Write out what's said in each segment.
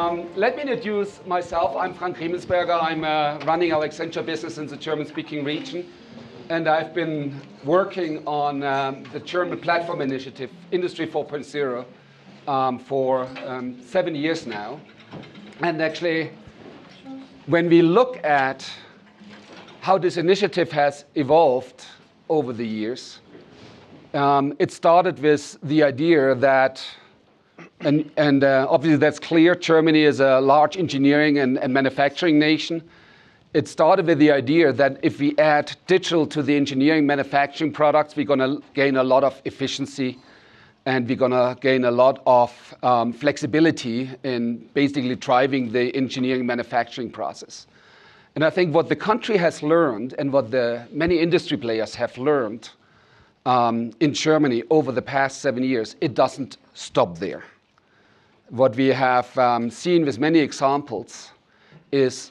Let me introduce myself. I'm Frank Riemensberger. I'm running our Accenture business in the German-speaking region. And I've been working on the German platform initiative, Industry 4.0, for 7 years now. And actually, when we look at how this initiative has evolved over the years, it started with the idea that, and obviously that's clear, Germany is a large engineering and manufacturing nation. It started with the idea that if we add digital to the engineering manufacturing products, we're going to gain a lot of efficiency and we're going to gain a lot of flexibility in basically driving the engineering manufacturing process. And I think what the country has learned and what the many industry players have learned in Germany over the past 7 years, it doesn't stop there. What we have seen with many examples is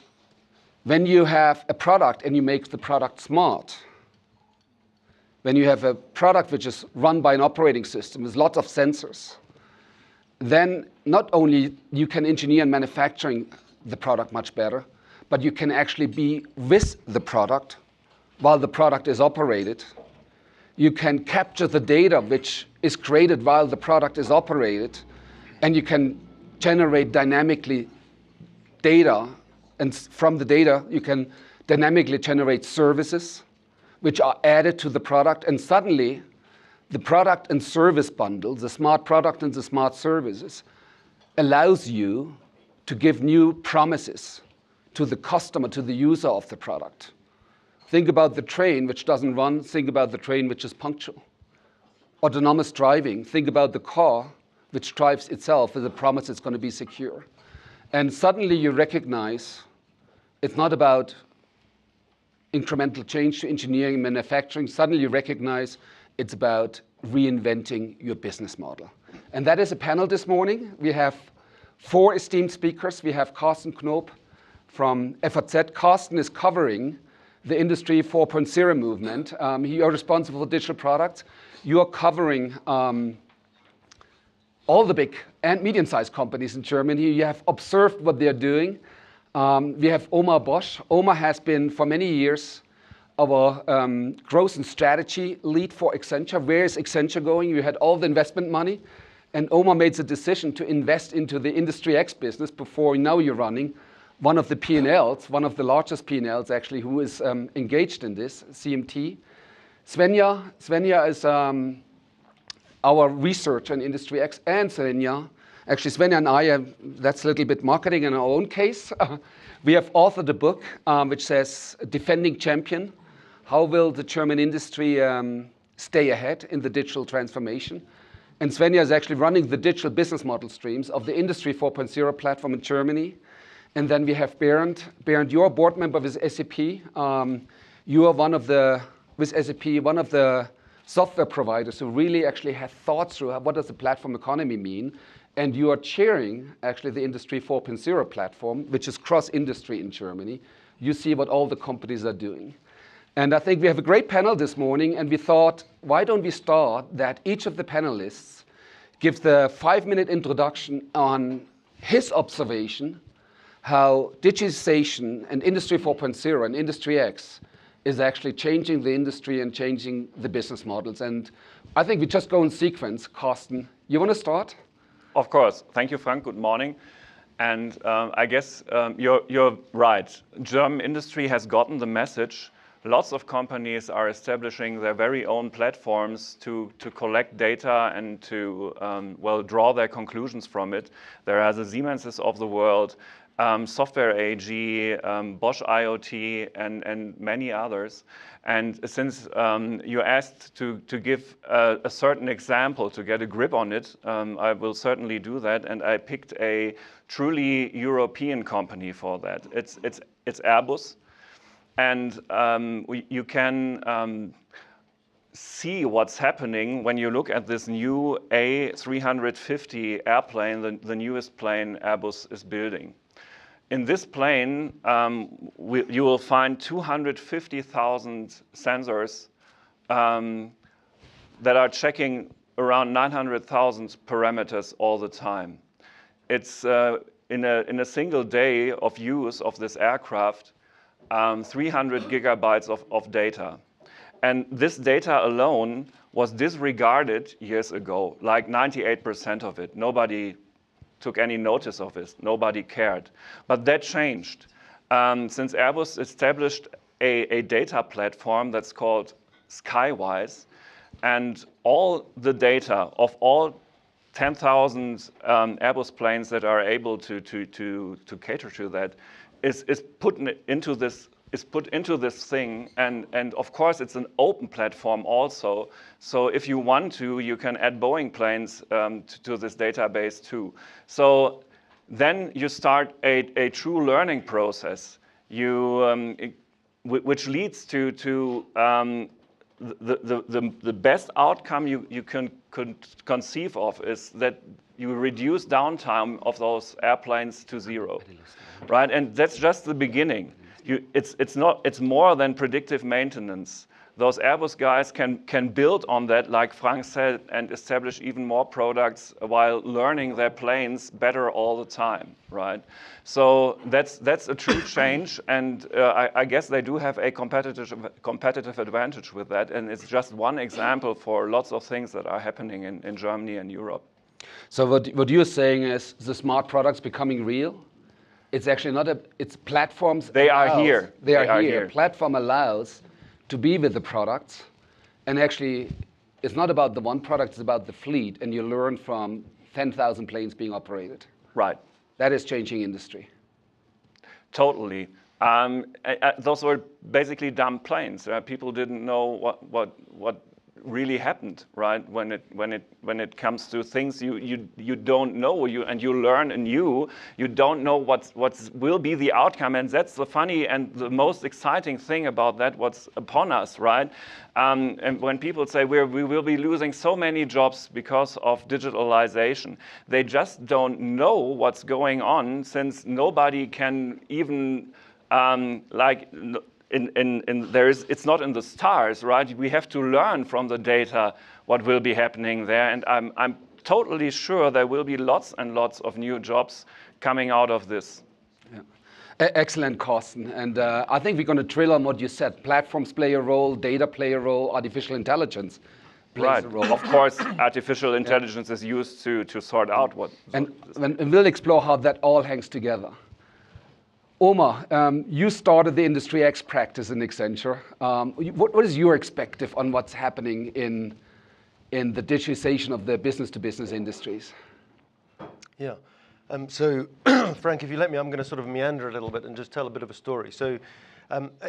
when you have a product and you make the product smart, when you have a product which is run by an operating system with lots of sensors, then not only you can engineer and manufacturing the product much better, but you can actually be with the product while the product is operated. You can capture the data which is created while the product is operated, and you can generate dynamically data. And from the data, you can dynamically generate services which are added to the product. And suddenly, the product and service bundle, the smart product and the smart services, allows you to give new promises to the customer, to the user of the product. Think about the train which doesn't run. Think about the train which is punctual. Autonomous driving. Think about the car which drives itself with a promise it's going to be secure. And suddenly you recognize it's not about incremental change to engineering and manufacturing. Suddenly you recognize it's about reinventing your business model. And that is a panel this morning. We have 4 esteemed speakers. We have Carsten Knoop from FAZ. Carsten is covering the Industry 4.0 movement. You're responsible for digital products. You are covering all the big and medium-sized companies in Germany. You have observed what they're doing. We have Omar Bosch. Omar has been, for many years, our growth and strategy lead for Accenture. Where is Accenture going? You had all the investment money, and Omar made the decision to invest into the Industry X business before now you're running one of the P&Ls, one of the largest P&Ls actually, who is engaged in this, CMT. Svenja is our researcher in Industry X, and Svenja, and I, that's a little bit marketing in our own case. We have authored a book which says, Defending Champion, how will the German industry stay ahead in the digital transformation? And Svenja is actually running the digital business model streams of the Industry 4.0 platform in Germany. And then we have Bernd. Bernd, you're a board member with SAP. You are one of the software providers who really actually have thought through what does the platform economy mean. And you are chairing actually the Industry 4.0 platform, which is cross-industry in Germany. You see what all the companies are doing. And I think we have a great panel this morning, and we thought, why don't we start that each of the panelists gives the 5-minute introduction on his observation, how digitization and Industry 4.0 and Industry X is actually changing the industry and changing the business models. And I think we just go in sequence. Carsten, you want to start? Of course. Thank you, Frank. Good morning. And I guess you're right. German industry has gotten the message. Lots of companies are establishing their very own platforms to collect data and to draw their conclusions from it. There are the Siemenses of the world, Software AG, Bosch IoT, and many others. And since you asked to give a certain example to get a grip on it, I will certainly do that. And I picked a truly European company for that. It's Airbus. And you can see what's happening when you look at this new A350 airplane, the newest plane Airbus is building. In this plane, you will find 250,000 sensors that are checking around 900,000 parameters all the time. It's in a single day of use of this aircraft, 300 gigabytes of data. And this data alone was disregarded years ago, like 98% of it. Nobody took any notice of it. Nobody cared. But that changed. Since Airbus established a data platform that's called Skywise, and all the data of all 10,000 Airbus planes that are able to cater to that is put into this thing, and of course it's an open platform also. So if you want to, you can add Boeing planes to this database too. So then you start a true learning process, which leads to the best outcome you can conceive of is that you reduce downtime of those airplanes to zero, right? And that's just the beginning. It's more than predictive maintenance. Those Airbus guys can build on that, like Frank said, and establish even more products while learning their planes better all the time, right? So that's a true change, and I guess they do have a competitive advantage with that, and it's just one example for lots of things that are happening in Germany and Europe. So what you're saying is the smart products becoming real? It's actually not it's platforms. They are here. They are here. Platform allows to be with the products, and actually it's not about the one product, it's about the fleet, and you learn from 10,000 planes being operated. Right. That is changing industry. Totally. Those were basically dumb planes. People didn't know what really happened, right? When it comes to things you don't know, and you learn anew, you don't know what will be the outcome, and that's the funny and the most exciting thing about that, what's upon us, right? And when people say we will be losing so many jobs because of digitalization, they just don't know what's going on, since nobody can even it's not in the stars, right? We have to learn from the data what will be happening there, and I'm totally sure there will be lots and lots of new jobs coming out of this. Yeah. Excellent, Carsten. And I think we're going to drill on what you said. Platforms play a role, data play a role, artificial intelligence plays a role. Of course, artificial intelligence is used to sort out what. And we'll explore how that all hangs together. Omar, you started the Industry X practice in Accenture. What is your perspective on what's happening in the digitization of the business-to-business industries? Yeah. So, Frank, if you let me, I'm going to sort of meander a little bit and just tell a bit of a story. So,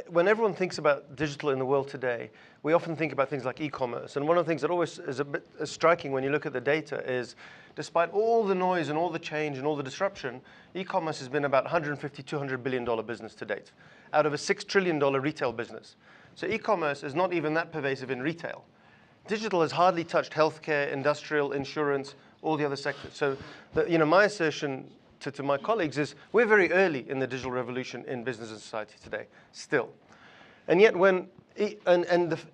when everyone thinks about digital in the world today, we often think about things like e-commerce. And one of the things that always is a bit striking when you look at the data is, despite all the noise and all the change and all the disruption, e-commerce has been about $150, $200 billion business to date, out of a $6 trillion retail business. So e-commerce is not even that pervasive in retail. Digital has hardly touched healthcare, industrial, insurance, all the other sectors. So, my assertion to my colleagues is we're very early in the digital revolution in business and society today, still. And yet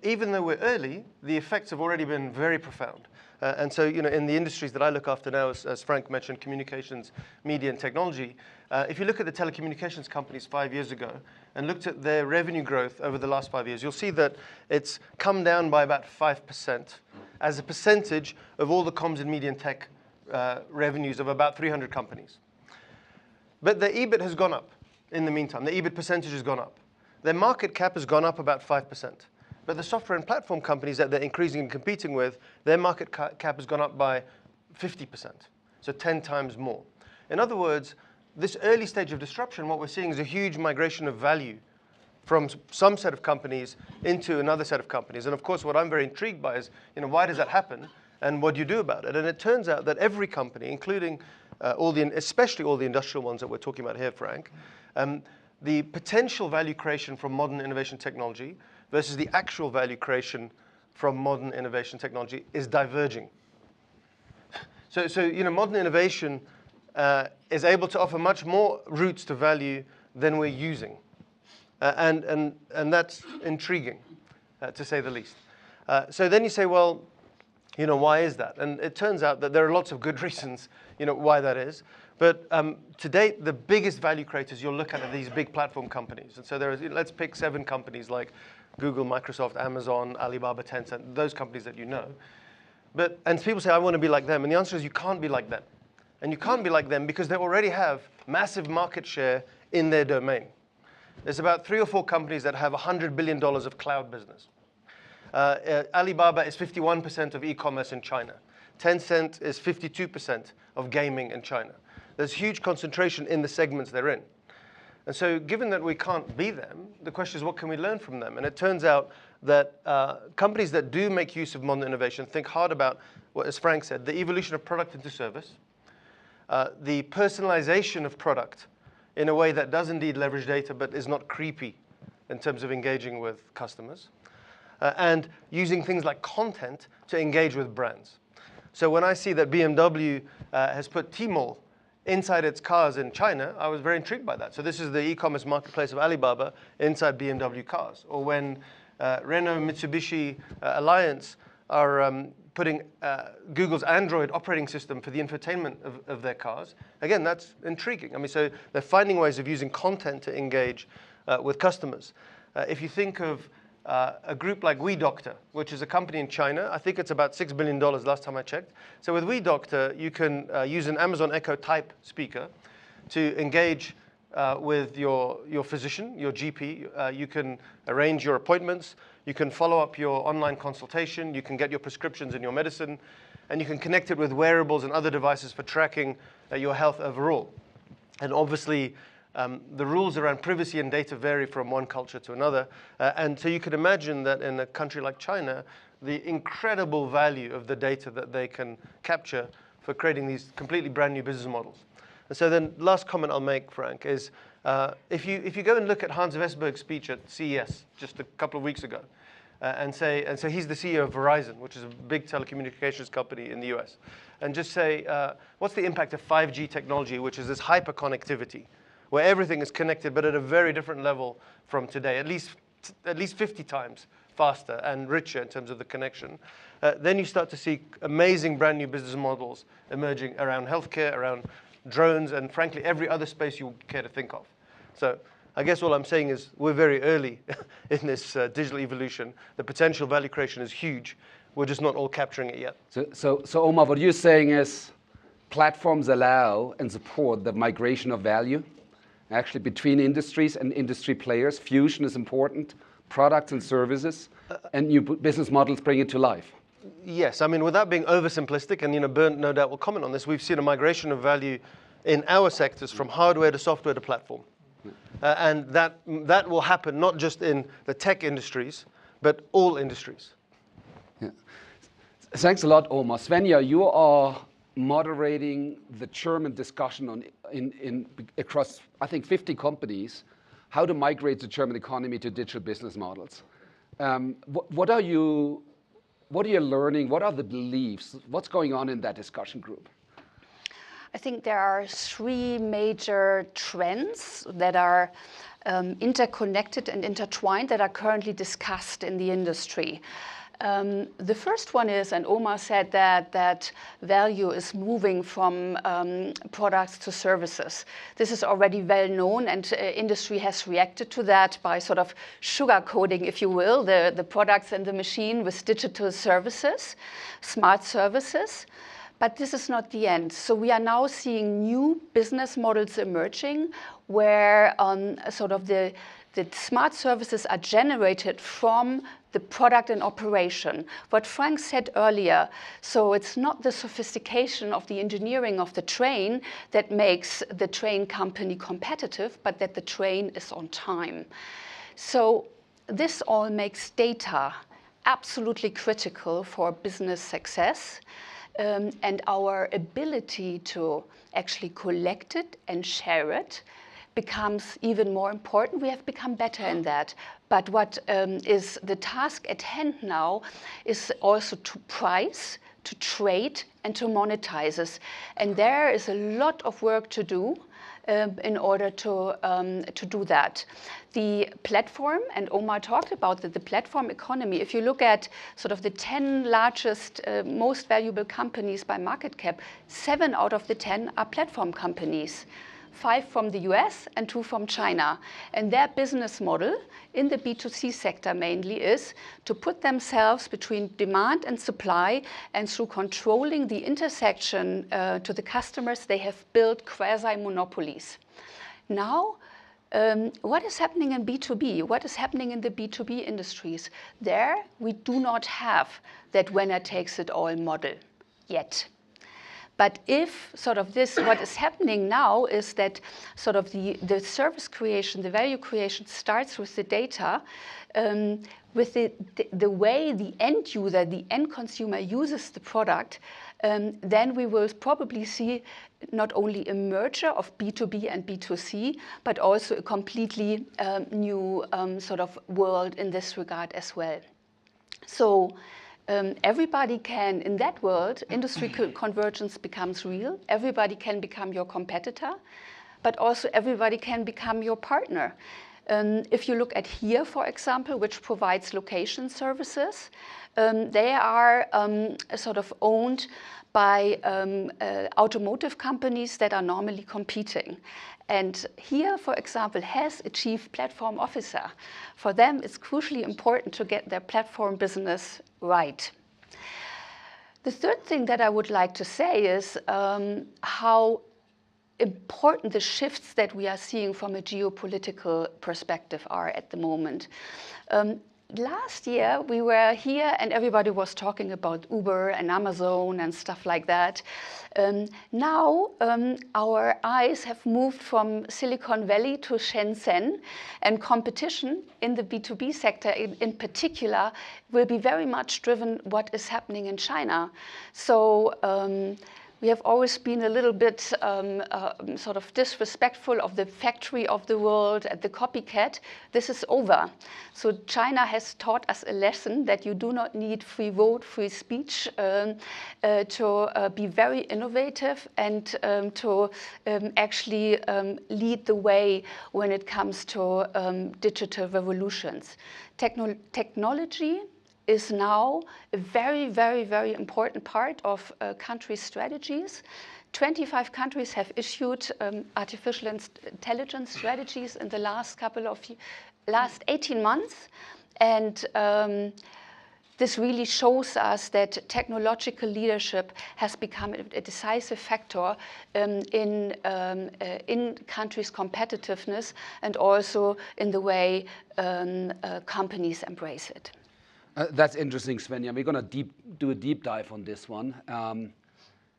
even though we're early, the effects have already been very profound. And so, in the industries that I look after now, as Frank mentioned, communications, media, and technology, if you look at the telecommunications companies 5 years ago and looked at their revenue growth over the last 5 years, you'll see that it's come down by about 5% as a percentage of all the comms and media and tech revenues of about 300 companies. But the EBIT has gone up in the meantime. The EBIT percentage has gone up. Their market cap has gone up about 5%. But the software and platform companies that they're increasingly competing with, their market cap has gone up by 50%, so 10 times more. In other words, this early stage of disruption, what we're seeing is a huge migration of value from some set of companies into another set of companies. And of course, what I'm very intrigued by is, why does that happen and what do you do about it? And it turns out that every company, including especially all the industrial ones that we're talking about here, Frank, the potential value creation from modern innovation technology versus the actual value creation from modern innovation technology is diverging. So modern innovation is able to offer much more routes to value than we're using. And that's intriguing, to say the least. So then you say, well, why is that? And it turns out that there are lots of good reasons, why that is. But to date, the biggest value creators you'll look at are these big platform companies. And so let's pick 7 companies like Google, Microsoft, Amazon, Alibaba, Tencent, those companies that you know. And people say, I want to be like them. And the answer is you can't be like them. And you can't be like them because they already have massive market share in their domain. There's about 3 or 4 companies that have $100 billion of cloud business. Alibaba is 51% of e-commerce in China. Tencent is 52% of gaming in China. There's huge concentration in the segments they're in. And so given that we can't be them, the question is what can we learn from them? And it turns out that companies that do make use of modern innovation think hard about, what, as Frank said, the evolution of product into service, the personalization of product in a way that does indeed leverage data but is not creepy in terms of engaging with customers, and using things like content to engage with brands. So when I see that BMW has put Tmall inside its cars in China, I was very intrigued by that. So this is the e-commerce marketplace of Alibaba inside BMW cars. Or when Renault Mitsubishi Alliance are putting Google's Android operating system for the infotainment of their cars, again, that's intriguing. I mean, so they're finding ways of using content to engage with customers. If you think of a group like WeDoctor, which is a company in China. I think it's about $6 billion last time I checked. So with WeDoctor, you can use an Amazon Echo type speaker to engage with your physician, your GP. You can arrange your appointments. You can follow up your online consultation. You can get your prescriptions and your medicine. And you can connect it with wearables and other devices for tracking your health overall. And obviously, the rules around privacy and data vary from one culture to another. And so you could imagine that in a country like China, the incredible value of the data that they can capture for creating these completely brand new business models. And so then last comment I'll make, Frank, is if you go and look at Hans Vestberg's speech at CES just a couple of weeks ago, and so he's the CEO of Verizon, which is a big telecommunications company in the US, and just say, what's the impact of 5G technology, which is this hyper-connectivity, where everything is connected, but at a very different level from today, at least 50 times faster and richer in terms of the connection. Then you start to see amazing brand new business models emerging around healthcare, around drones, and frankly, every other space you care to think of. So I guess all I'm saying is we're very early in this digital evolution. The potential value creation is huge. We're just not all capturing it yet. So Omar, what you're saying is platforms allow and support the migration of value, actually between industries and industry players. Fusion is important, products and services, and new business models bring it to life. Yes, I mean, without being oversimplistic, and Bernd no doubt will comment on this, we've seen a migration of value in our sectors from hardware to software to platform. And that will happen not just in the tech industries, but all industries. Yeah. Thanks a lot, Omar. Svenja, you are moderating the German discussion across, I think, 50 companies, how to migrate the German economy to digital business models. What are you learning? What are the beliefs? What's going on in that discussion group? I think there are 3 major trends that are interconnected and intertwined that are currently discussed in the industry. The first one is, and Omar said that value is moving from products to services. This is already well known, and industry has reacted to that by sort of sugarcoating, if you will, the products and the machine with digital services, smart services. But this is not the end. So we are now seeing new business models emerging where sort of the smart services are generated from the product and operation. What Frank said earlier, so it's not the sophistication of the engineering of the train that makes the train company competitive, but that the train is on time. So this all makes data absolutely critical for business success. And our ability to actually collect it and share it becomes even more important. We have become better in that. But what is the task at hand now is also to price, to trade, and to monetize this. And there is a lot of work to do in order to do that. The platform, and Omar talked about the platform economy. If you look at sort of the 10 largest, most valuable companies by market cap, 7 out of the 10 are platform companies. 5 from the US and 2 from China. And their business model in the B2C sector mainly is to put themselves between demand and supply, and through controlling the intersection to the customers, they have built quasi-monopolies. Now, what is happening in B2B? What is happening in the B2B industries? There, we do not have that winner takes it all model yet. But if sort of this, what is happening now is that sort of the service creation, the value creation starts with the data, with the way the end user, the end consumer uses the product, then we will probably see not only a merger of B2B and B2C, but also a completely new sort of world in this regard as well. So everybody can, in that world, industry convergence becomes real. Everybody can become your competitor, but also everybody can become your partner. If you look at HERE, for example, which provides location services, they are sort of owned by automotive companies that are normally competing. And HERE, for example, has a chief platform officer. For them, it's crucially important to get their platform business right. The third thing that I would like to say is how important the shifts that we are seeing from a geopolitical perspective are at the moment. Last year, we were here and everybody was talking about Uber and Amazon and stuff like that. Now, our eyes have moved from Silicon Valley to Shenzhen, and competition in the B2B sector in particular will be very much driven what is happening in China. So we have always been a little bit sort of disrespectful of the factory of the world and the copycat. This is over. So China has taught us a lesson that you do not need free vote, free speech to be very innovative and to actually lead the way when it comes to digital revolutions. Technology is now a very, very, very important part of country strategies. 25 countries have issued artificial intelligence strategies in the last last 18 months. And this really shows us that technological leadership has become a decisive factor in countries' competitiveness and also in the way companies embrace it. That's interesting, Svenja. We're going to do a deep dive on this one.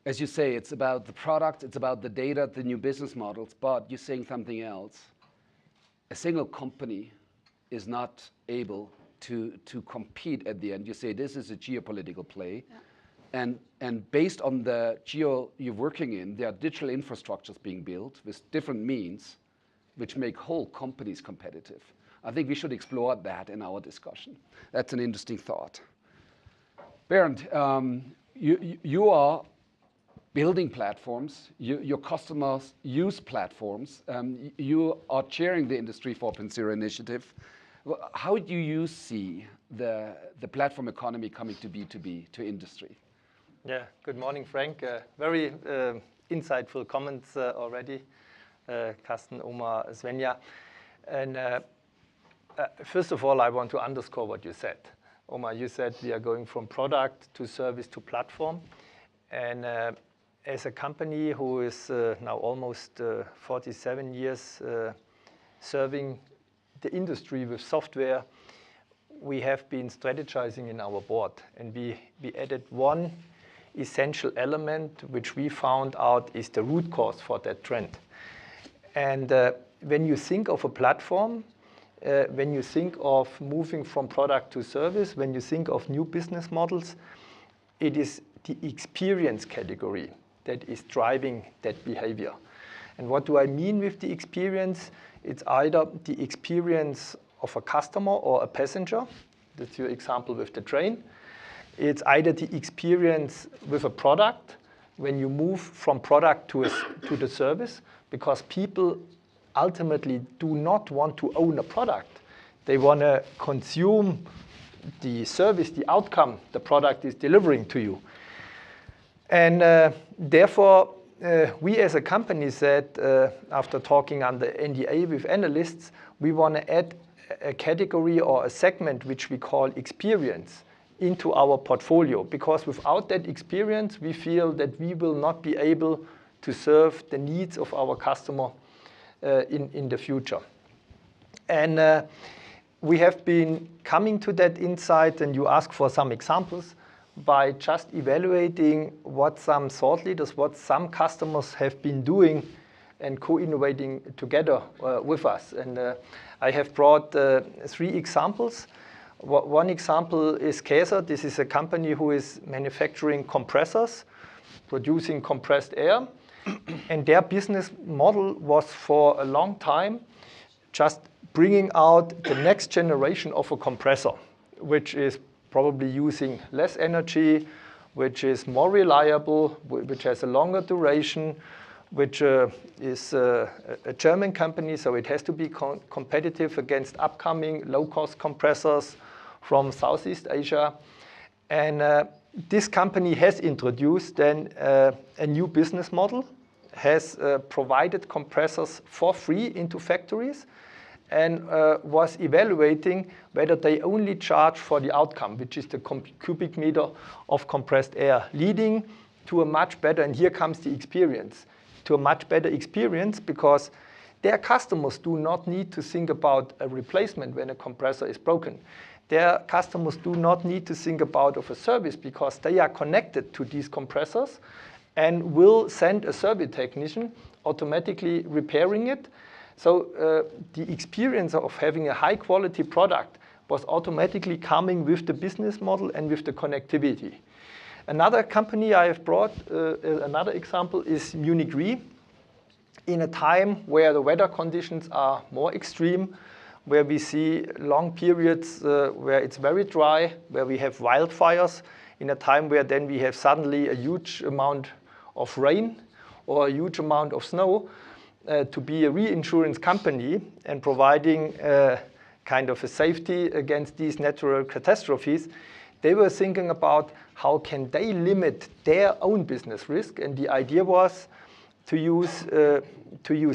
As you say, it's about the product, it's about the data, the new business models, but you're saying something else. A single company is not able to compete at the end. You say this is a geopolitical play. Yeah. And based on the geo you're working in, there are digital infrastructures being built with different means which make whole companies competitive. I think we should explore that in our discussion. That's an interesting thought. Bernd, you are building platforms. Your customers use platforms. You are chairing the Industry 4.0 initiative. How do you see the platform economy coming to B2B, to industry? Yeah, good morning, Frank. Very insightful comments already, Carsten, Omar, Svenja. And first of all, I want to underscore what you said. Omar, you said we are going from product to service to platform. And as a company who is now almost 47 years serving the industry with software, we have been strategizing in our board. And we added one essential element, which we found out is the root cause for that trend. And when you think of a platform, when you think of moving from product to service, when you think of new business models, it is the experience category that is driving that behavior. And what do I mean with the experience? It's either the experience of a customer or a passenger. That's your example with the train. It's either the experience with a product, when you move from product to the service, because people ultimately do not want to own a product. They want to consume the service, the outcome the product is delivering to you. And therefore, we as a company said, after talking on the NDA with analysts, we want to add a category or a segment which we call experience into our portfolio, because without that experience, we feel that we will not be able to serve the needs of our customer in the future. And we have been coming to that insight, and you ask for some examples, by just evaluating what some thought leaders, what some customers have been doing and co-innovating together with us. And I have brought 3 examples. One example is Käser. This is a company who is manufacturing compressors, producing compressed air. And their business model was for a long time just bringing out the next generation of a compressor, which is probably using less energy, which is more reliable, which has a longer duration, which is a German company, so it has to be competitive against upcoming low-cost compressors from Southeast Asia. And this company has introduced then a new business model, has provided compressors for free into factories, and was evaluating whether they only charge for the outcome, which is the cubic meter of compressed air, leading to a much better, and here comes the experience, to a much better experience, because their customers do not need to think about a replacement when a compressor is broken. Their customers do not need to think about a service, because they are connected to these compressors and will send a service technician automatically repairing it. So the experience of having a high-quality product was automatically coming with the business model and with the connectivity. Another company I have brought, another example, is Munich Re. In a time where the weather conditions are more extreme, where we see long periods where it's very dry, where we have wildfires, in a time where then we have suddenly a huge amount of rain or a huge amount of snow, to be a reinsurance company and providing kind of a safety against these natural catastrophes, they were thinking about how can they limit their own business risk. And the idea was to use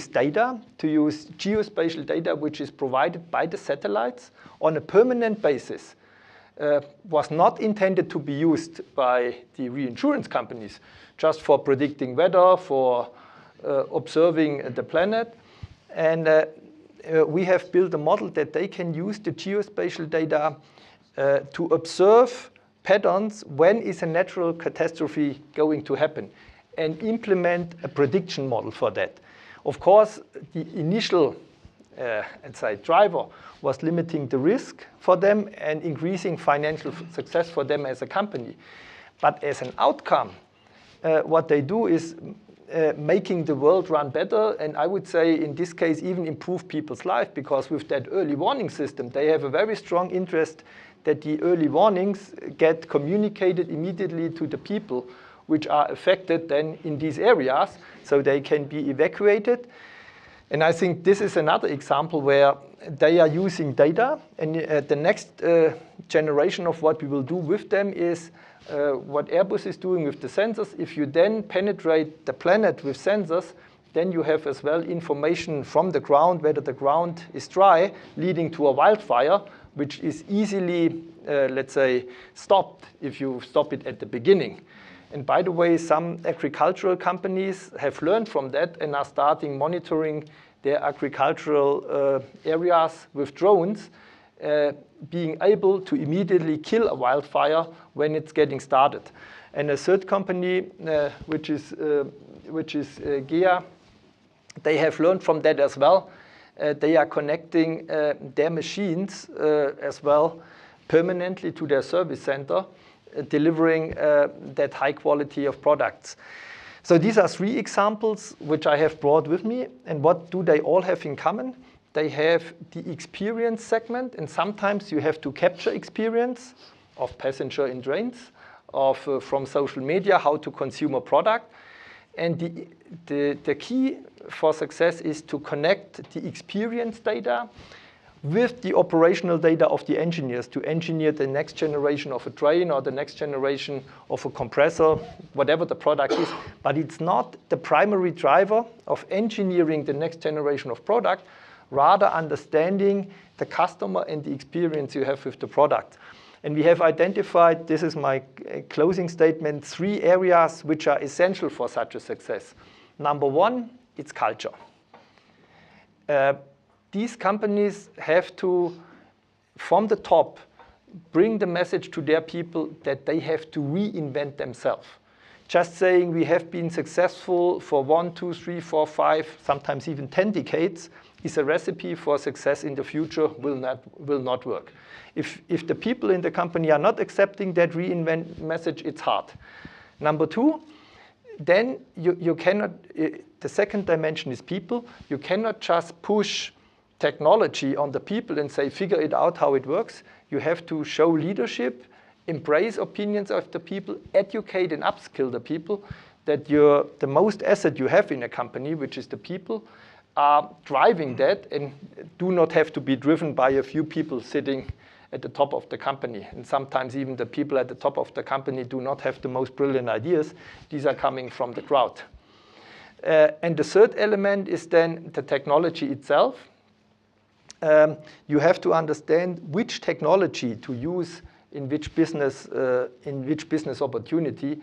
data, to use geospatial data, which is provided by the satellites on a permanent basis. Was not intended to be used by the reinsurance companies, just for predicting weather, for observing the planet. And we have built a model that they can use the geospatial data to observe patterns when is a natural catastrophe going to happen, and implement a prediction model for that. Of course, the initial driver was limiting the risk for them and increasing financial success for them as a company. But as an outcome, what they do is making the world run better, and I would say in this case even improve people's life, because with that early warning system, they have a very strong interest that the early warnings get communicated immediately to the people which are affected then in these areas, so they can be evacuated. And I think this is another example where they are using data, and the next generation of what we will do with them is what Airbus is doing with the sensors. If you then penetrate the planet with sensors, then you have as well information from the ground, whether the ground is dry, leading to a wildfire, which is easily, let's say, stopped if you stop it at the beginning. And by the way, some agricultural companies have learned from that and are starting monitoring their agricultural areas with drones, being able to immediately kill a wildfire when it's getting started. And a third company, which is GEA, they have learned from that as well. They are connecting their machines as well permanently to their service center, delivering that high quality of products. So these are 3 examples which I have brought with me. And what do they all have in common? They have the experience segment, and sometimes you have to capture experience of passenger in trains, from social media, how to consume a product. And the key for success is to connect the experience data with the operational data of the engineers to engineer the next generation of a train or the next generation of a compressor, whatever the product is. But it's not the primary driver of engineering the next generation of product, rather understanding the customer and the experience you have with the product. And we have identified, this is my closing statement, 3 areas which are essential for such a success. Number 1, it's culture. These companies have to, from the top, bring the message to their people that they have to reinvent themselves. Just saying we have been successful for 1, 2, 3, 4, 5, sometimes even 10 decades is a recipe for success in the future, will not work. If the people in the company are not accepting that reinvent message, it's hard. Number 2, then you cannot, the second dimension is people. You cannot just push technology on the people and say, figure it out how it works. You have to show leadership, embrace opinions of the people, educate and upskill the people, that the most asset you have in a company, which is the people, are driving that and do not have to be driven by a few people sitting at the top of the company. And sometimes even the people at the top of the company do not have the most brilliant ideas. These are coming from the crowd. And the third element is then the technology itself. You have to understand which technology to use in which business opportunity,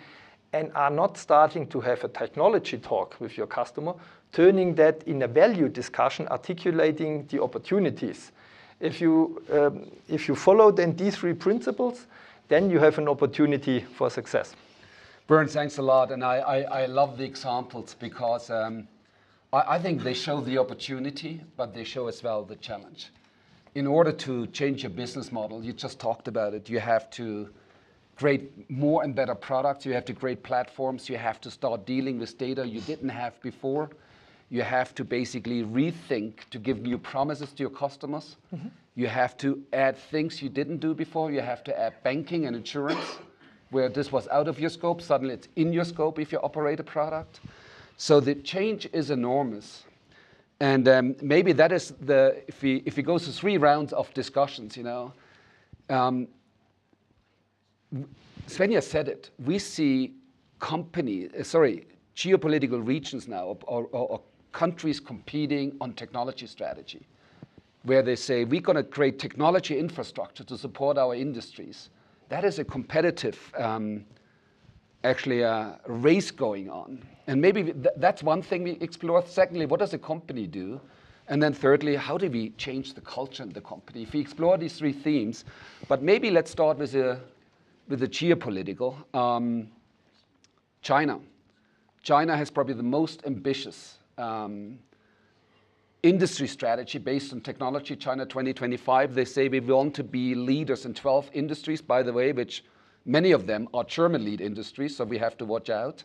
and are not starting to have a technology talk with your customer, turning that in a value discussion, articulating the opportunities. If you follow then these 3 principles, then you have an opportunity for success. Bernd, thanks a lot. And I love the examples because I think they show the opportunity, but they show as well the challenge. In order to change your business model, you just talked about it, you have to create more and better products, you have to create platforms, you have to start dealing with data you didn't have before. You have to basically rethink to give new promises to your customers. Mm-hmm. You have to add things you didn't do before. You have to add banking and insurance, where this was out of your scope. Suddenly it's in your scope if you operate a product. So the change is enormous. And maybe that is if we go through 3 rounds of discussions, Svenja said it. We see geopolitical regions now, or countries competing on technology strategy, where they say, we're going to create technology infrastructure to support our industries. That is a competitive, race going on. And maybe that's one thing we explore. Secondly, what does a company do? And then thirdly, how do we change the culture in the company? If we explore these 3 themes, but maybe let's start with the geopolitical. China. China has probably the most ambitious industry strategy based on technology. China 2025, they say we want to be leaders in 12 industries, by the way, which many of them are German lead industries, so we have to watch out.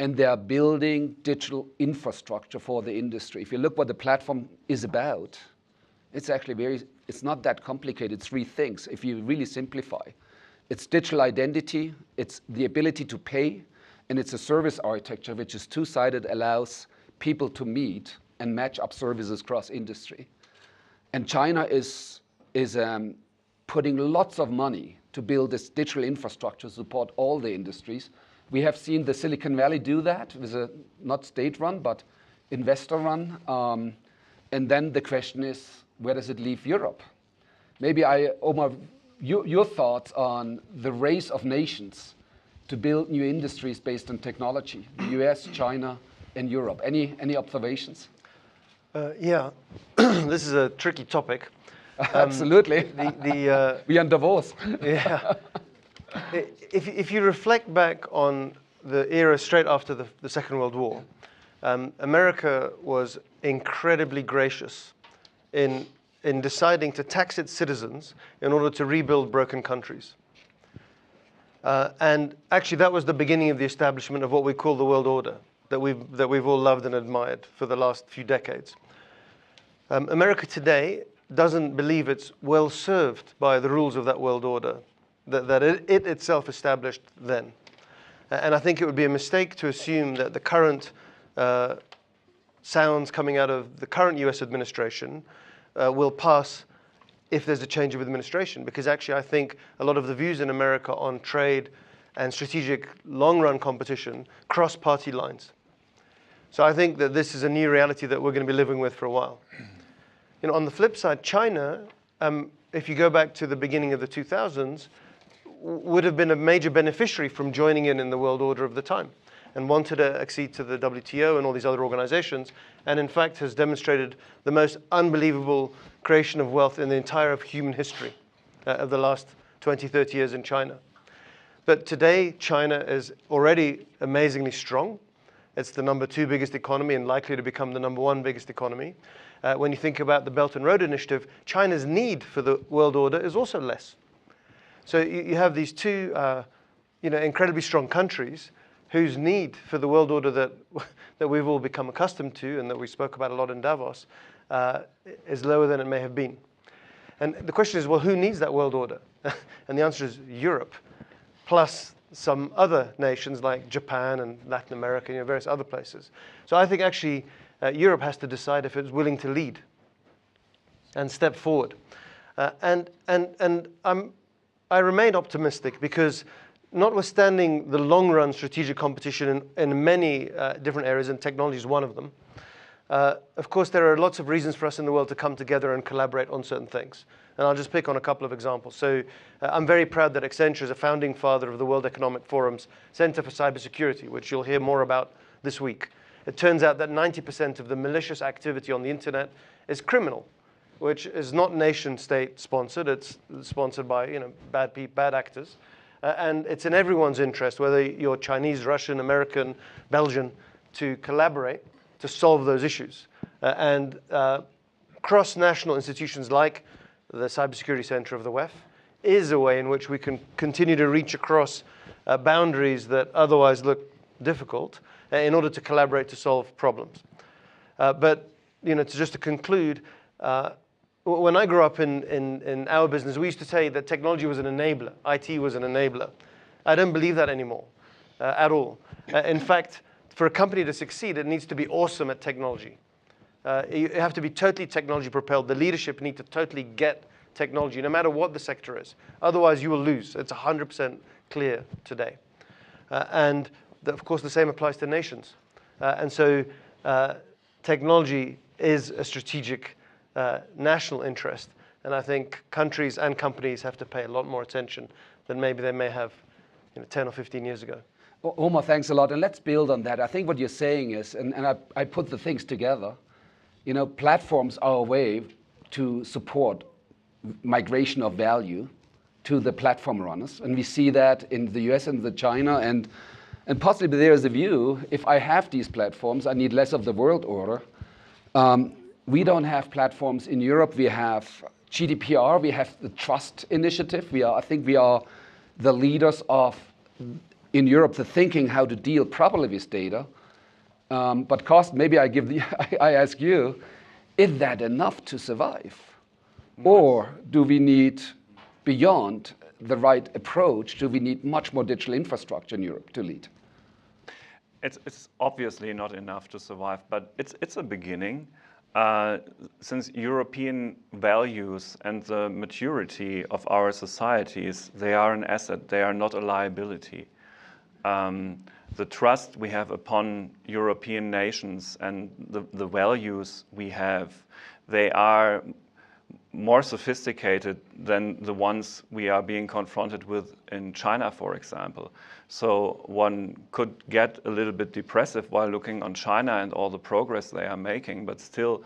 And they are building digital infrastructure for the industry. If you look what the platform is about, it's actually it's not that complicated. 3 things, if you really simplify. It's digital identity, it's the ability to pay, and it's a service architecture which is 2-sided, allows people to meet and match up services across industry. And China is putting lots of money to build this digital infrastructure to support all the industries. We have seen the Silicon Valley do that with a not state-run, but investor-run. And then the question is, where does it leave Europe? Maybe Omar, your thoughts on the race of nations to build new industries based on technology, the US, China, and Europe. Any observations? Yeah, this is a tricky topic. Absolutely. We are in Davos. Yeah. If you reflect back on the era straight after the Second World War, America was incredibly gracious in deciding to tax its citizens in order to rebuild broken countries. And actually, that was the beginning of the establishment of what we call the world order, that we've all loved and admired for the last few decades. America today doesn't believe it's well served by the rules of that world order that it itself established then. And I think it would be a mistake to assume that the current sounds coming out of the current US administration will pass if there's a change of administration, because actually I think a lot of the views in America on trade and strategic long-run competition cross party lines. So I think that this is a new reality that we're going to be living with for a while. You know, on the flip side, China, if you go back to the beginning of the 2000s, would have been a major beneficiary from joining in the world order of the time and wanted to accede to the WTO and all these other organizations, and in fact has demonstrated the most unbelievable creation of wealth in the entire of human history of the last 20, 30 years in China. But today, China is already amazingly strong. It's the #2 biggest economy and likely to become the #1 biggest economy. When you think about the Belt and Road Initiative, China's need for the world order is also less. So you have these two incredibly strong countries whose need for the world order that we've all become accustomed to and that we spoke about a lot in Davos is lower than it may have been. And the question is, well, who needs that world order? And the answer is Europe, plus some other nations like Japan and Latin America and various other places. So I think actually Europe has to decide if it's willing to lead and step forward. And I remain optimistic because notwithstanding the long-run strategic competition in many different areas, and technology is one of them, of course, there are lots of reasons for us in the world to come together and collaborate on certain things. And I'll just pick on a couple of examples. So I'm very proud that Accenture is a founding father of the World Economic Forum's Center for Cybersecurity, which you'll hear more about this week. It turns out that 90% of the malicious activity on the internet is criminal, which is not nation-state sponsored. It's sponsored by bad actors. And it's in everyone's interest, whether you're Chinese, Russian, American, Belgian, to collaborate to solve those issues. And cross-national institutions like the Cybersecurity Center of the WEF is a way in which we can continue to reach across boundaries that otherwise look difficult in order to collaborate to solve problems. But to conclude, when I grew up in our business, we used to say that technology was an enabler, IT was an enabler. I don't believe that anymore at all. In fact, for a company to succeed, it needs to be awesome at technology. You have to be totally technology propelled. The leadership need to totally get technology, no matter what the sector is. Otherwise, you will lose. It's 100% clear today. And of course, the same applies to nations. And so technology is a strategic national interest. And I think countries and companies have to pay a lot more attention than maybe they may have 10 or 15 years ago. Omar, thanks a lot. And let's build on that. I think what you're saying is, and I put the things together, platforms are a way to support migration of value to the platform runners. And we see that in the US and the China. And possibly there is a view, if I have these platforms, I need less of the world order. We don't have platforms in Europe. We have GDPR. We have the Trust Initiative. I think we are the leaders of, in Europe, the thinking how to deal properly with data. But Carsten, maybe I ask you, is that enough to survive? Or do we need, beyond the right approach, do we need much more digital infrastructure in Europe to lead? It's obviously not enough to survive, but it's a beginning. Since European values and the maturity of our societies, they are an asset, they are not a liability. The trust we have upon European nations and the values we have, they are more sophisticated than the ones we are being confronted with in China, for example. So one could get a little bit depressive while looking on China and all the progress they are making, but still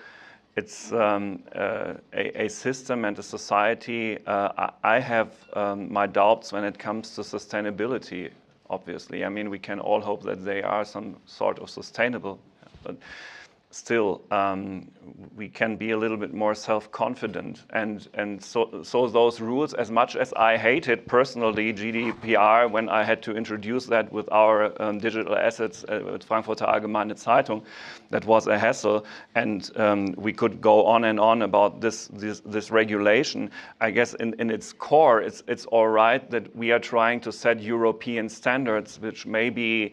it's a system and a society. I have my doubts when it comes to sustainability, obviously. I mean, we can all hope that they are some sort of sustainable. But still we can be a little bit more self-confident. And so those rules, as much as I hated personally GDPR when I had to introduce that with our digital assets at Frankfurter Allgemeine Zeitung, that was a hassle. And we could go on and on about this regulation. I guess in its core, it's all right that we are trying to set European standards, which maybe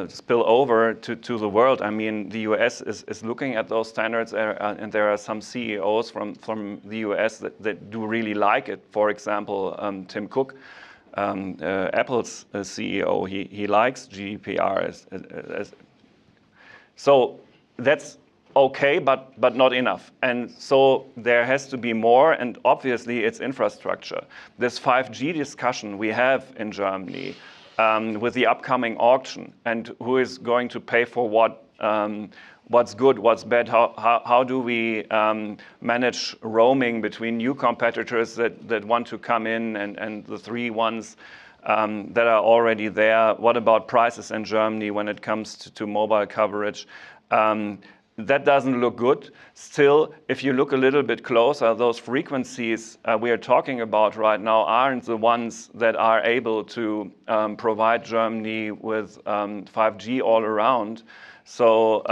spill over to the world. I mean, the US is looking at those standards, and there are some CEOs from the US that do really like it. For example, Tim Cook, Apple's CEO, he likes GDPR. So that's okay, but not enough. And so there has to be more, and obviously it's infrastructure. This 5G discussion we have in Germany, with the upcoming auction, and who is going to pay for what, what's good, what's bad, how do we manage roaming between new competitors that want to come in and the three ones that are already there? What about prices in Germany when it comes to mobile coverage? That doesn't look good. Still, if you look a little bit closer, those frequencies we are talking about right now aren't the ones that are able to provide Germany with 5G all around. So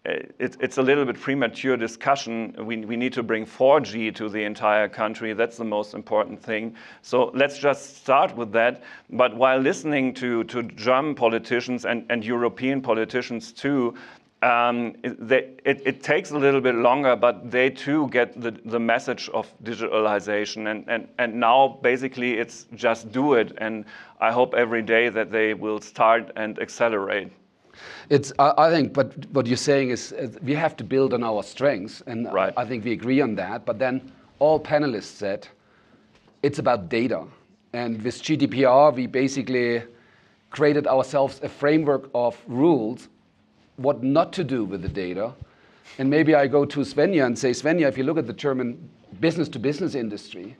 it's a little bit premature discussion. We need to bring 4G to the entire country. That's the most important thing. So let's just start with that. But while listening to German politicians and European politicians too, it takes a little bit longer, but they too get the message of digitalization, and now basically it's just do it, and I hope every day that they will start and accelerate. I think, but what you're saying is we have to build on our strengths, and right. I think we agree on that, but then all panelists said it's about data, and with GDPR we basically created ourselves a framework of rules what not to do with the data. And maybe I go to Svenja and say, Svenja, if you look at the German business-to-business industry,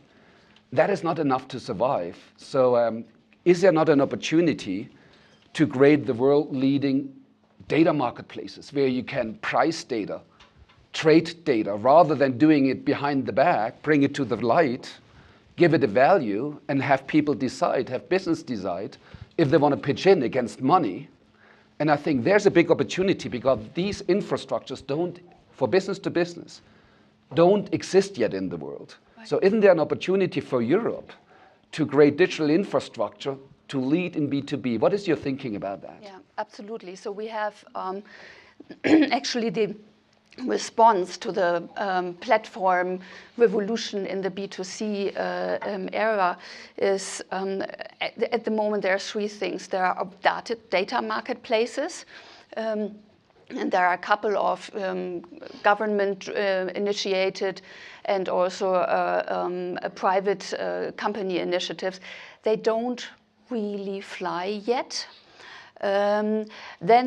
that is not enough to survive. So is there not an opportunity to create the world-leading data marketplaces where you can price data, trade data, rather than doing it behind the back, bring it to the light, give it a value, and have people decide, have business decide, if they want to pitch in against money. And I think there's a big opportunity because these infrastructures for business to business, don't exist yet in the world. Right. So isn't there an opportunity for Europe to create digital infrastructure to lead in B2B? What is your thinking about that? Yeah, absolutely. So we have actually the response to the platform revolution in the B2C era is, at the moment, there are three things. There are data marketplaces, and there are a couple of government-initiated and also private company initiatives. They don't really fly yet. Then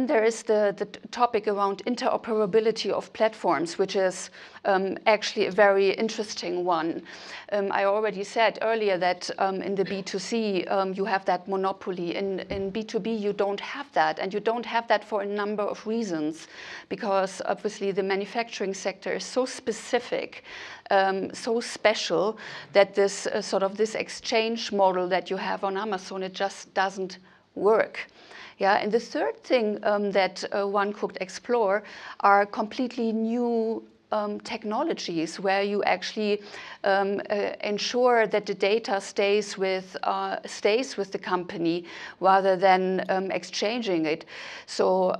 there is the topic around interoperability of platforms, which is actually a very interesting one. I already said earlier that in the B2C you have that monopoly. In B2B you don't have that, and you don't have that for a number of reasons, because obviously the manufacturing sector is so specific, so special, that this this exchange model that you have on Amazon, it just doesn't work. Yeah, and the third thing that one could explore are completely new technologies where you actually ensure that the data stays with the company rather than exchanging it. So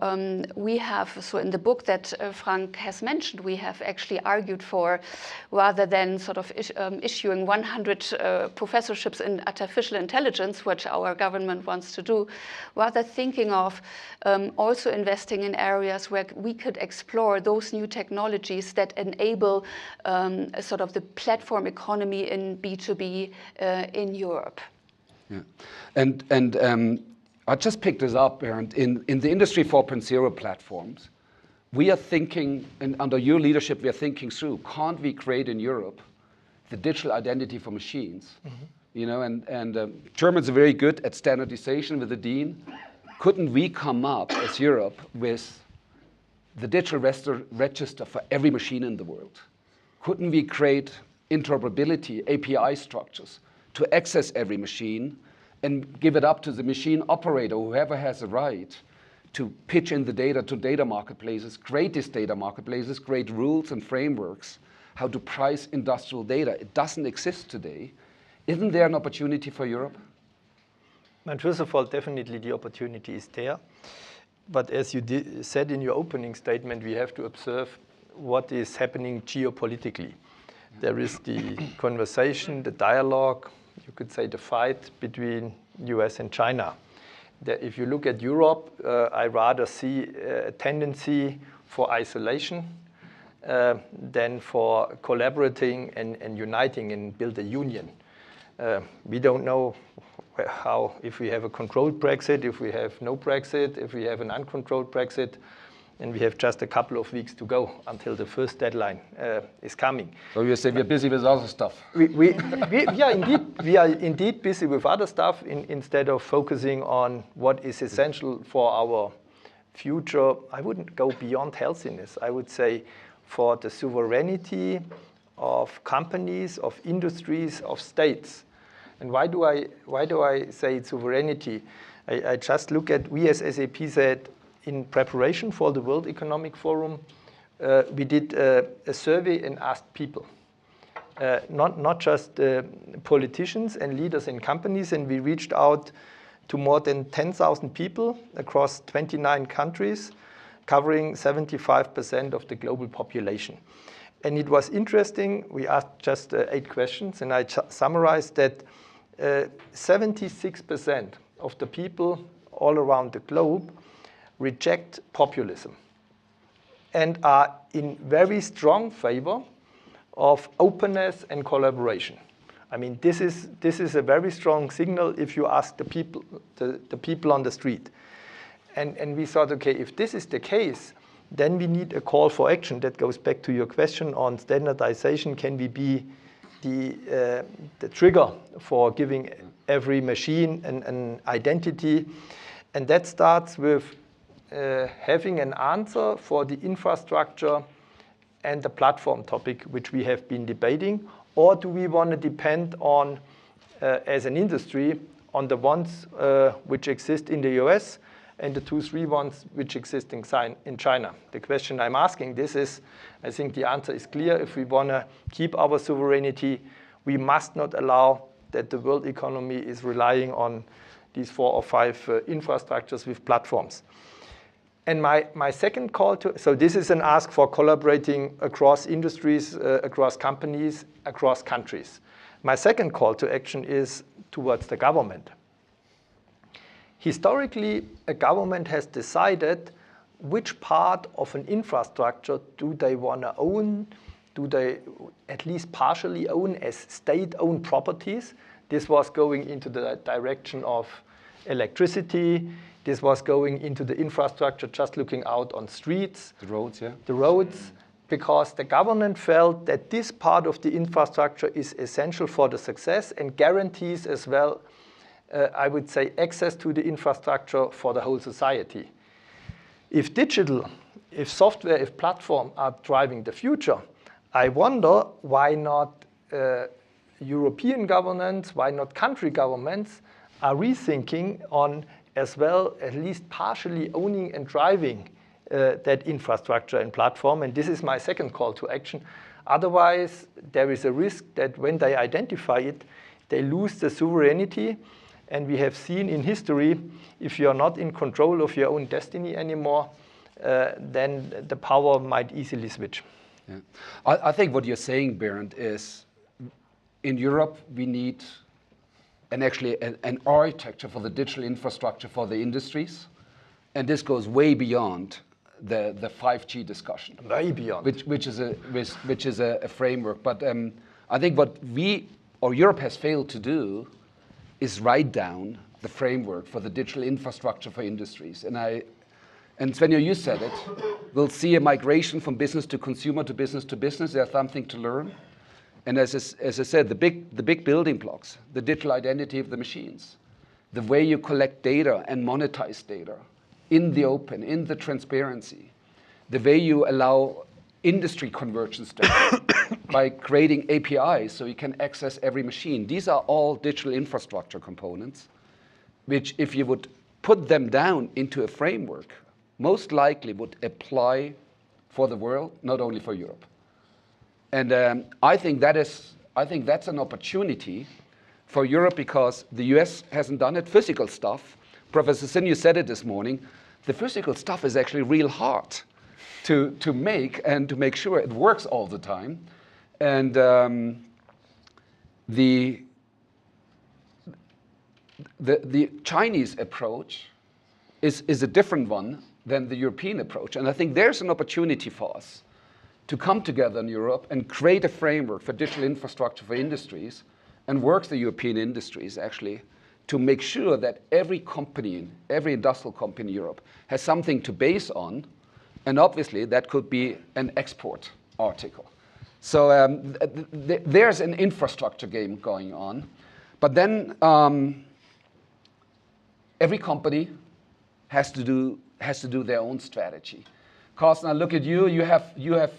we have, in the book that Frank has mentioned, we have actually argued for, rather than issuing 100 professorships in artificial intelligence, which our government wants to do, rather thinking of also investing in areas where we could explore those new technologies that enable the platform economy in B2B in Europe. Yeah, and I just picked this up, Bernd. In the Industry 4.0 platforms, we are thinking, and under your leadership, we are thinking through, can't we create in Europe the digital identity for machines? Mm-hmm. You know, and Germans are very good at standardization with the Dean. Couldn't we come up as Europe with the digital register for every machine in the world? Couldn't we create interoperability, API structures to access every machine and give it up to the machine operator, whoever has a right, to pitch in the data to data marketplaces, create these data marketplaces, create rules and frameworks, how to price industrial data? It doesn't exist today. Isn't there an opportunity for Europe? And first of all, definitely the opportunity is there. But as you said in your opening statement, we have to observe what is happening geopolitically. There is the conversation, the dialogue, you could say the fight between US and China. If you look at Europe, I rather see a tendency for isolation than for collaborating and uniting and build a union. We don't know how, if we have a controlled Brexit, if we have no Brexit, if we have an uncontrolled Brexit, and we have just a couple of weeks to go until the first deadline is coming. So you say we're busy with other stuff. We are indeed busy with other stuff instead of focusing on what is essential for our future. I wouldn't go beyond healthiness. I would say for the sovereignty of companies, of industries, of states. And why do I say sovereignty? I just look at, we as SAP said, in preparation for the World Economic Forum, we did a survey and asked people, not just politicians and leaders in companies, and we reached out to more than 10,000 people across 29 countries, covering 75% of the global population. And it was interesting, we asked just 8 questions, and I summarized that 76% of the people all around the globe reject populism and are in very strong favor of openness and collaboration. I mean, this is a very strong signal if you ask the people on the street. And we thought, okay, if this is the case, then we need a call for action. That goes back to your question on standardization. Can we be the trigger for giving every machine an identity? And that starts with having an answer for the infrastructure and the platform topic, which we have been debating. Or do we want to depend on, as an industry, on the ones which exist in the US and the 2-3 ones which exist in China? The question I'm asking this is, I think the answer is clear. If we want to keep our sovereignty, we must not allow that the world economy is relying on these 4 or 5 infrastructures with platforms. And my second call to, so this is an ask for collaborating across industries, across companies, across countries. My second call to action is towards the government. Historically, a government has decided which part of an infrastructure do they want to own, do they at least partially own as state-owned properties. This was going into the direction of electricity. This was going into the infrastructure, just looking out on streets. The roads, yeah. The roads, because the government felt that this part of the infrastructure is essential for the success and guarantees as well, I would say, access to the infrastructure for the whole society. If digital, if software, if platform are driving the future, I wonder why not European governments, why not country governments are rethinking on as well, at least partially owning and driving that infrastructure and platform. And this is my second call to action. Otherwise, there is a risk that when they identify it, they lose the sovereignty. And we have seen in history, if you're not in control of your own destiny anymore, then the power might easily switch. Yeah. I think what you're saying, Bernd, is in Europe, we need an architecture for the digital infrastructure for the industries. And this goes way beyond the 5G discussion. Way beyond. Which is a framework. But I think what we, or Europe has failed to do is write down the framework for the digital infrastructure for industries. And Svenja, you said it, we'll see a migration from business to consumer to business to business. There's something to learn. And as I said, the big building blocks, the digital identity of the machines, the way you collect data and monetize data in the open, in the transparency, the way you allow industry convergence by creating APIs so you can access every machine. These are all digital infrastructure components, which if you would put them down into a framework, most likely would apply for the world, not only for Europe. And I think that's an opportunity for Europe because the US hasn't done it. Physical stuff, Professor Sin, you said it this morning, the physical stuff is actually real hard to make and to make sure it works all the time. And the Chinese approach is a different one than the European approach. And I think there's an opportunity for us to come together in Europe and create a framework for digital infrastructure for industries and work the European industries actually to make sure that every company, every industrial company in Europe has something to base on. And obviously that could be an export article. So there's an infrastructure game going on. But then every company has to do their own strategy. Carsten, I look at you. You have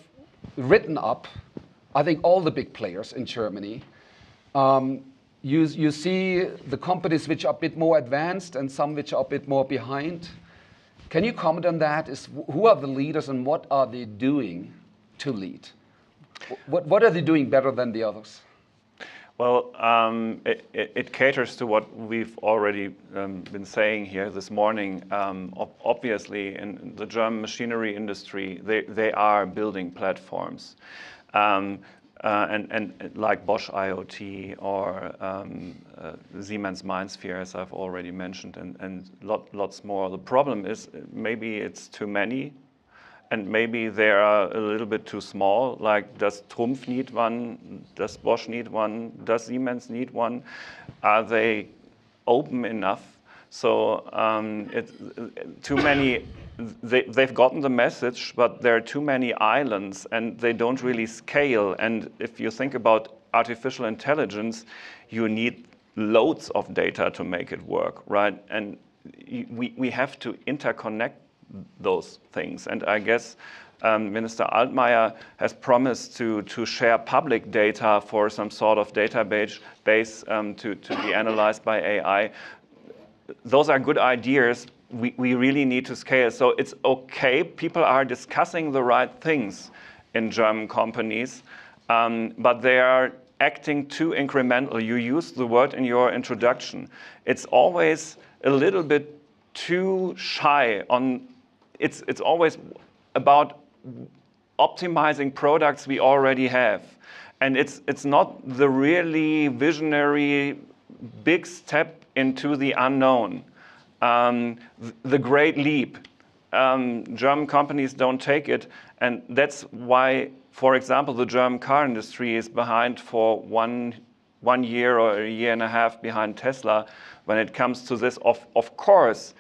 written up, I think, all the big players in Germany. You see the companies which are a bit more advanced and some which are a bit more behind. Can you comment on that? Who are the leaders and what are they doing to lead? What are they doing better than the others? Well, it caters to what we've already been saying here this morning. Obviously, in the German machinery industry, they are building platforms. And like Bosch IoT or Siemens MindSphere, as I've already mentioned, and lots more. The problem is maybe it's too many, and maybe they are a little bit too small. Like, does Trumpf need one? Does Bosch need one? Does Siemens need one? Are they open enough? So it's too many. They've gotten the message, but there are too many islands and they don't really scale. And if you think about artificial intelligence, you need loads of data to make it work, right? And we have to interconnect those things. And I guess Minister Altmaier has promised to share public data for some sort of database to be analyzed by AI. Those are good ideas. We really need to scale. So it's okay, people are discussing the right things in German companies, but they are acting too incremental. You used the word in your introduction. It's always a little bit too shy on, it's always about optimizing products we already have. And it's not the really visionary big step into the unknown. The great leap. German companies don't take it, and that's why, for example, the German car industry is behind for one year or a year and a half behind Tesla when it comes to this. Of course,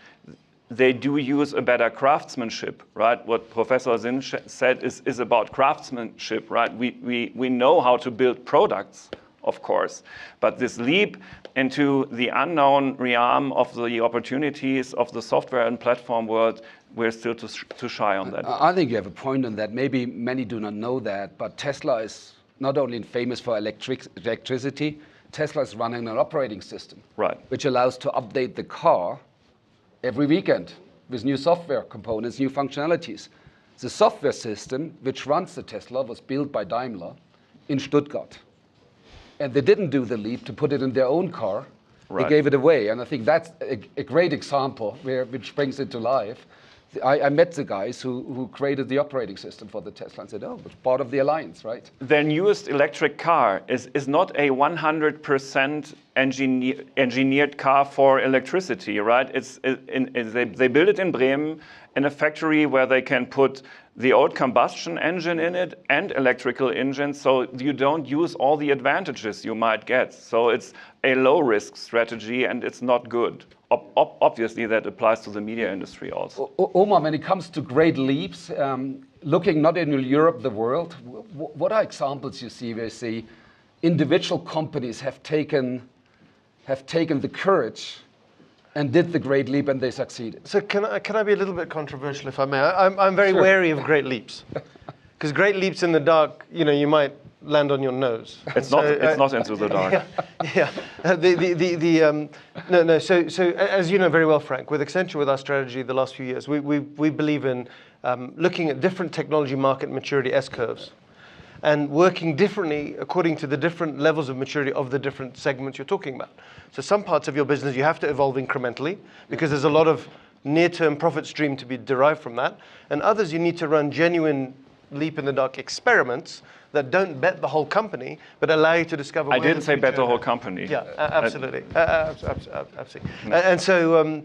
they do use a better craftsmanship, right? What Professor Sin said is about craftsmanship, right? We know how to build products, of course, but this leap into the unknown realm of the opportunities of the software and platform world, we're still too shy on that. I think you have a point on that. Maybe many do not know that, but Tesla is not only famous for electricity, Tesla is running an operating system, right, which allows to update the car every weekend with new software components, new functionalities. The software system which runs the Tesla was built by Daimler in Stuttgart. And they didn't do the leap to put it in their own car. Right. They gave it away. And I think that's a great example which brings it to life. I met the guys who created the operating system for the Tesla and said, oh, it's part of the alliance, right? Their newest electric car is not a 100% engineered car for electricity, right? They build it in Bremen in a factory where they can put the old combustion engine in it and electrical engine, so you don't use all the advantages you might get. So it's a low-risk strategy, and it's not good. Obviously, that applies to the media industry also. Omar, when it comes to great leaps, looking not in Europe, the world, what are examples you see where you see individual companies have taken the courage and did the great leap, and they succeeded. So can I be a little bit controversial, if I may? I'm very wary of great leaps, because great leaps in the dark, you might land on your nose. It's not into the dark. Yeah. No. So as you know very well, Frank, with Accenture, with our strategy the last few years, we believe in looking at different technology market maturity S-curves, and working differently according to the different levels of maturity of the different segments you're talking about. So some parts of your business you have to evolve incrementally because there's a lot of near-term profit stream to be derived from that, and others you need to run genuine leap-in-the-dark experiments that don't bet the whole company, but allow you to discover. I didn't say bet the whole company. Yeah, absolutely, absolutely. And so,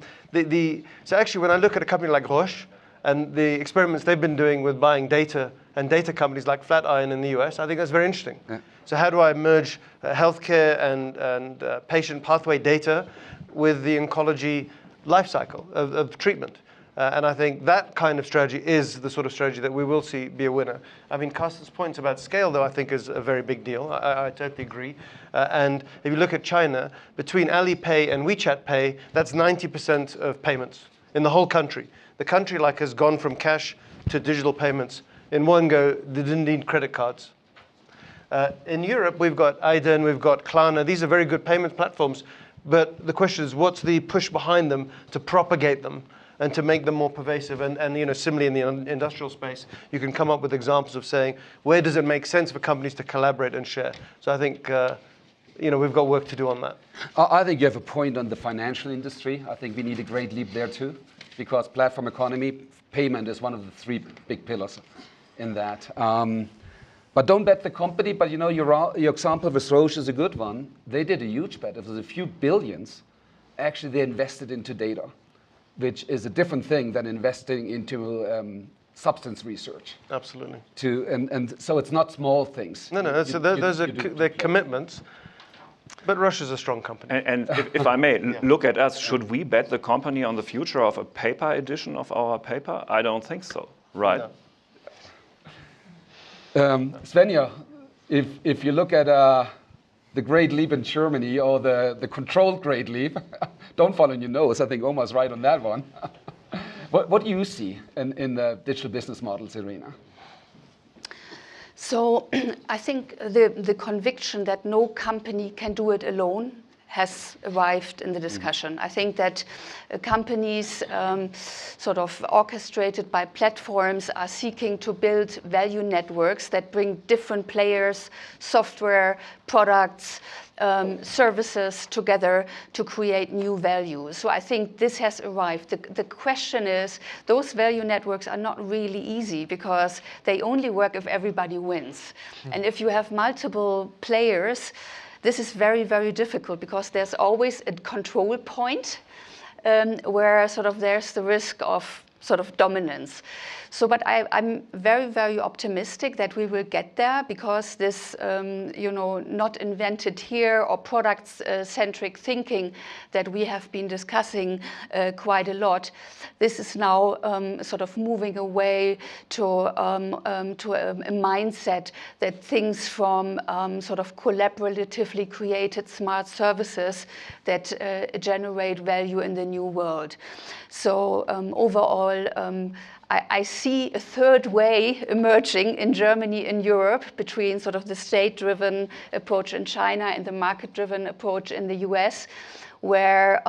so actually, when I look at a company like Roche and the experiments they've been doing with buying data and data companies like Flatiron in the US, I think that's very interesting. Yeah. So how do I merge healthcare and patient pathway data with the oncology life cycle of treatment? And I think that kind of strategy is the sort of strategy that we will see be a winner. I mean, Carsten's points about scale, though, I think is a very big deal. I totally agree. And if you look at China, between Alipay and WeChat Pay, that's 90% of payments in the whole country. The country has gone from cash to digital payments in one go. They didn't need credit cards. In Europe, we've got Aiden, we've got Klarna. These are very good payment platforms. But the question is, what's the push behind them to propagate them and to make them more pervasive? And similarly in the industrial space, you can come up with examples of saying, where does it make sense for companies to collaborate and share? So I think, we've got work to do on that. I think you have a point on the financial industry. I think we need a great leap there too, because platform economy, payment is one of the three big pillars in that. But don't bet the company, but your example with Roche is a good one. They did a huge bet. It was a few billions. Actually, they invested into data, which is a different thing than investing into substance research. Absolutely. And so it's not small things. No. So those are their commitments. But Russia's a strong company. And if I may, look at us. Should we bet the company on the future of a paper edition of our paper? I don't think so, right? No. Svenja, if you look at the Great Leap in Germany or the controlled Great Leap, don't fall on your nose. I think Omar's right on that one. What do you see in the digital business models arena? So I think the conviction that no company can do it alone has arrived in the discussion. I think that companies sort of orchestrated by platforms are seeking to build value networks that bring different players, software, products, services together to create new value. So I think this has arrived. The question is, those value networks are not really easy because they only work if everybody wins. And if you have multiple players, this is very, very difficult because there's always a control point where sort of there's the risk of sort of dominance. So, but I'm very, very optimistic that we will get there because this, not invented here or product-centric thinking that we have been discussing quite a lot, this is now sort of moving away to a mindset that thinks from sort of collaboratively created smart services that generate value in the new world. So overall, I see a third way emerging in Germany and Europe between sort of the state-driven approach in China and the market-driven approach in the US, where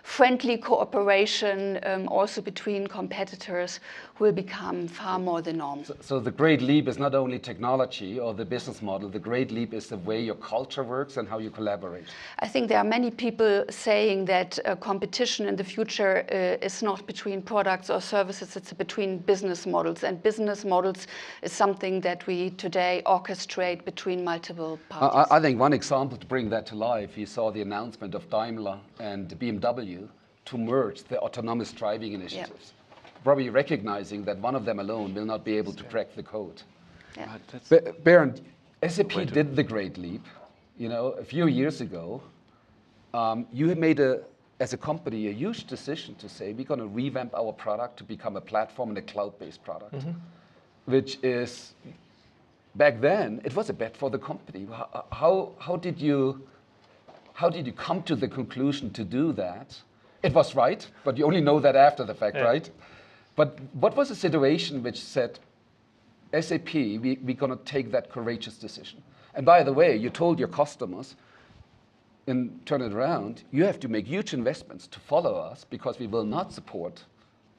friendly cooperation also between competitors will become far more the norm. So the Great Leap is not only technology or the business model, the Great Leap is the way your culture works and how you collaborate. I think there are many people saying that competition in the future is not between products or services, it's between business models. And business models is something that we today orchestrate between multiple parties. I think one example to bring that to life, you saw the announcement of Daimler and BMW to merge the autonomous driving initiatives. Yep. Probably recognizing that one of them alone will not be able to crack the code. Yeah. Bernd, SAP did the Great Leap. A few years ago, you had made as a company a huge decision to say we're going to revamp our product to become a platform and a cloud-based product, which is, back then, it was a bet for the company. How how did you come to the conclusion to do that? It was right, but you only know that after the fact, right? But what was the situation which said, SAP, we're going to take that courageous decision? And by the way, you told your customers, and turn it around, you have to make huge investments to follow us because we will not support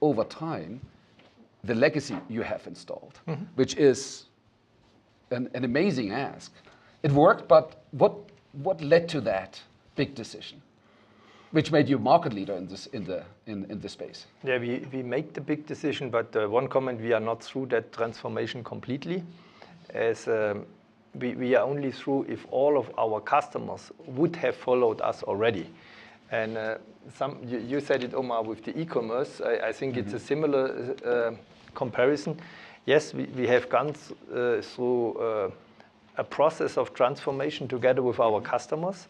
over time the legacy you have installed, which is an amazing ask. It worked, but what led to that big decision, which made you market leader in this space? Yeah, we make the big decision, but one comment: we are not through that transformation completely, as we are only through if all of our customers would have followed us already. And you said it, Omar, with the e-commerce. I think it's a similar comparison. Yes, we have gone through a process of transformation together with our customers.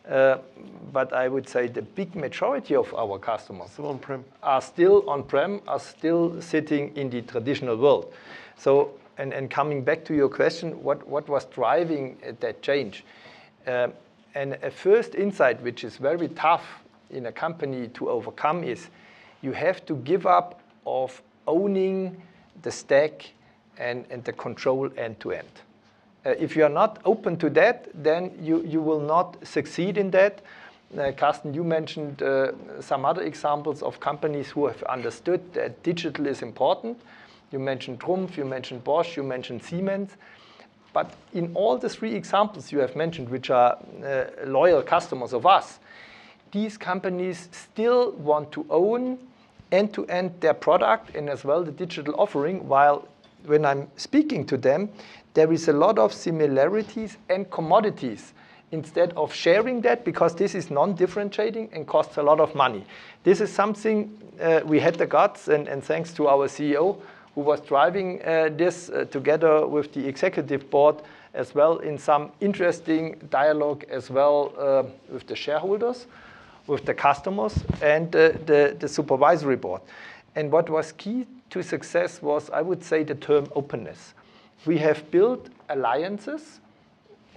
But I would say the big majority of our customers are still on-prem, are still sitting in the traditional world. So, and coming back to your question, what was driving that change? And a first insight, which is very tough in a company to overcome, is you have to give up of owning the stack and the control end to end. If you are not open to that, then you will not succeed in that. Carsten, you mentioned some other examples of companies who have understood that digital is important. You mentioned Trumpf, you mentioned Bosch, you mentioned Siemens. But in all the three examples you have mentioned, which are loyal customers of us, these companies still want to own end-to-end their product and as well the digital offering, while when I'm speaking to them, there is a lot of similarities and commodities instead of sharing that, because this is non-differentiating and costs a lot of money. This is something we had the guts, and thanks to our CEO, who was driving this together with the executive board as well, in some interesting dialogue as well with the shareholders, with the customers, and the supervisory board. And what was key to success was, I would say, the term openness. We have built alliances,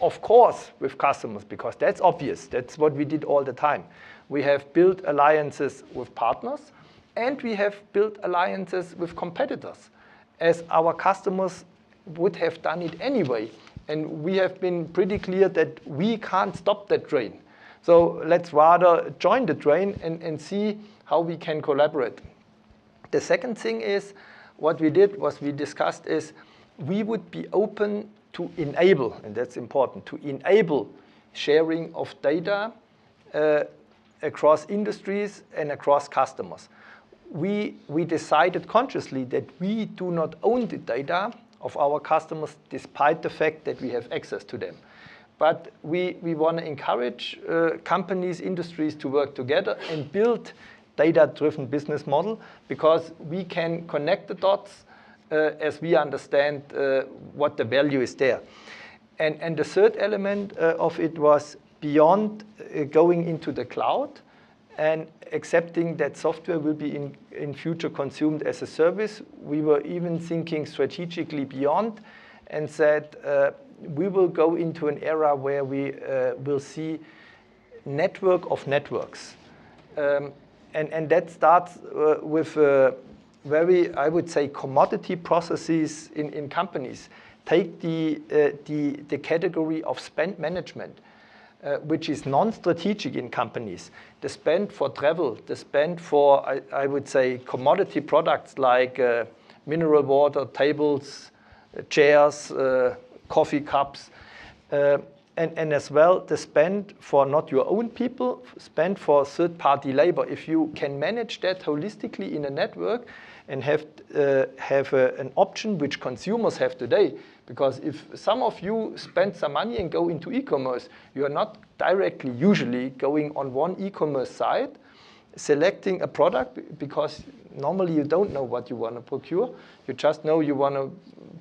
of course, with customers, because that's obvious. That's what we did all the time. We have built alliances with partners, and we have built alliances with competitors, as our customers would have done it anyway. And we have been pretty clear that we can't stop that train. So let's rather join the train and see how we can collaborate. The second thing is, what we did was we discussed is we would be open to enable, and that's important, to enable sharing of data across industries and across customers. We decided consciously that we do not own the data of our customers, despite the fact that we have access to them. But we want to encourage companies, industries to work together and build data-driven business model, because we can connect the dots as we understand what the value is there. And the third element of it was beyond going into the cloud and accepting that software will be in future consumed as a service. We were even thinking strategically beyond and said we will go into an era where we will see network of networks. And that starts with very, I would say, commodity processes in companies. Take the category of spend management, which is non-strategic in companies. The spend for travel, the spend for, I would say, commodity products like mineral water, tables, chairs, coffee cups, and as well the spend for not your own people, spend for third-party labor. If you can manage that holistically in a network and have an option which consumers have today, because if some of you spend some money and go into e-commerce, you are not directly usually going on one e-commerce site, selecting a product, because normally you don't know what you want to procure. You just know you want to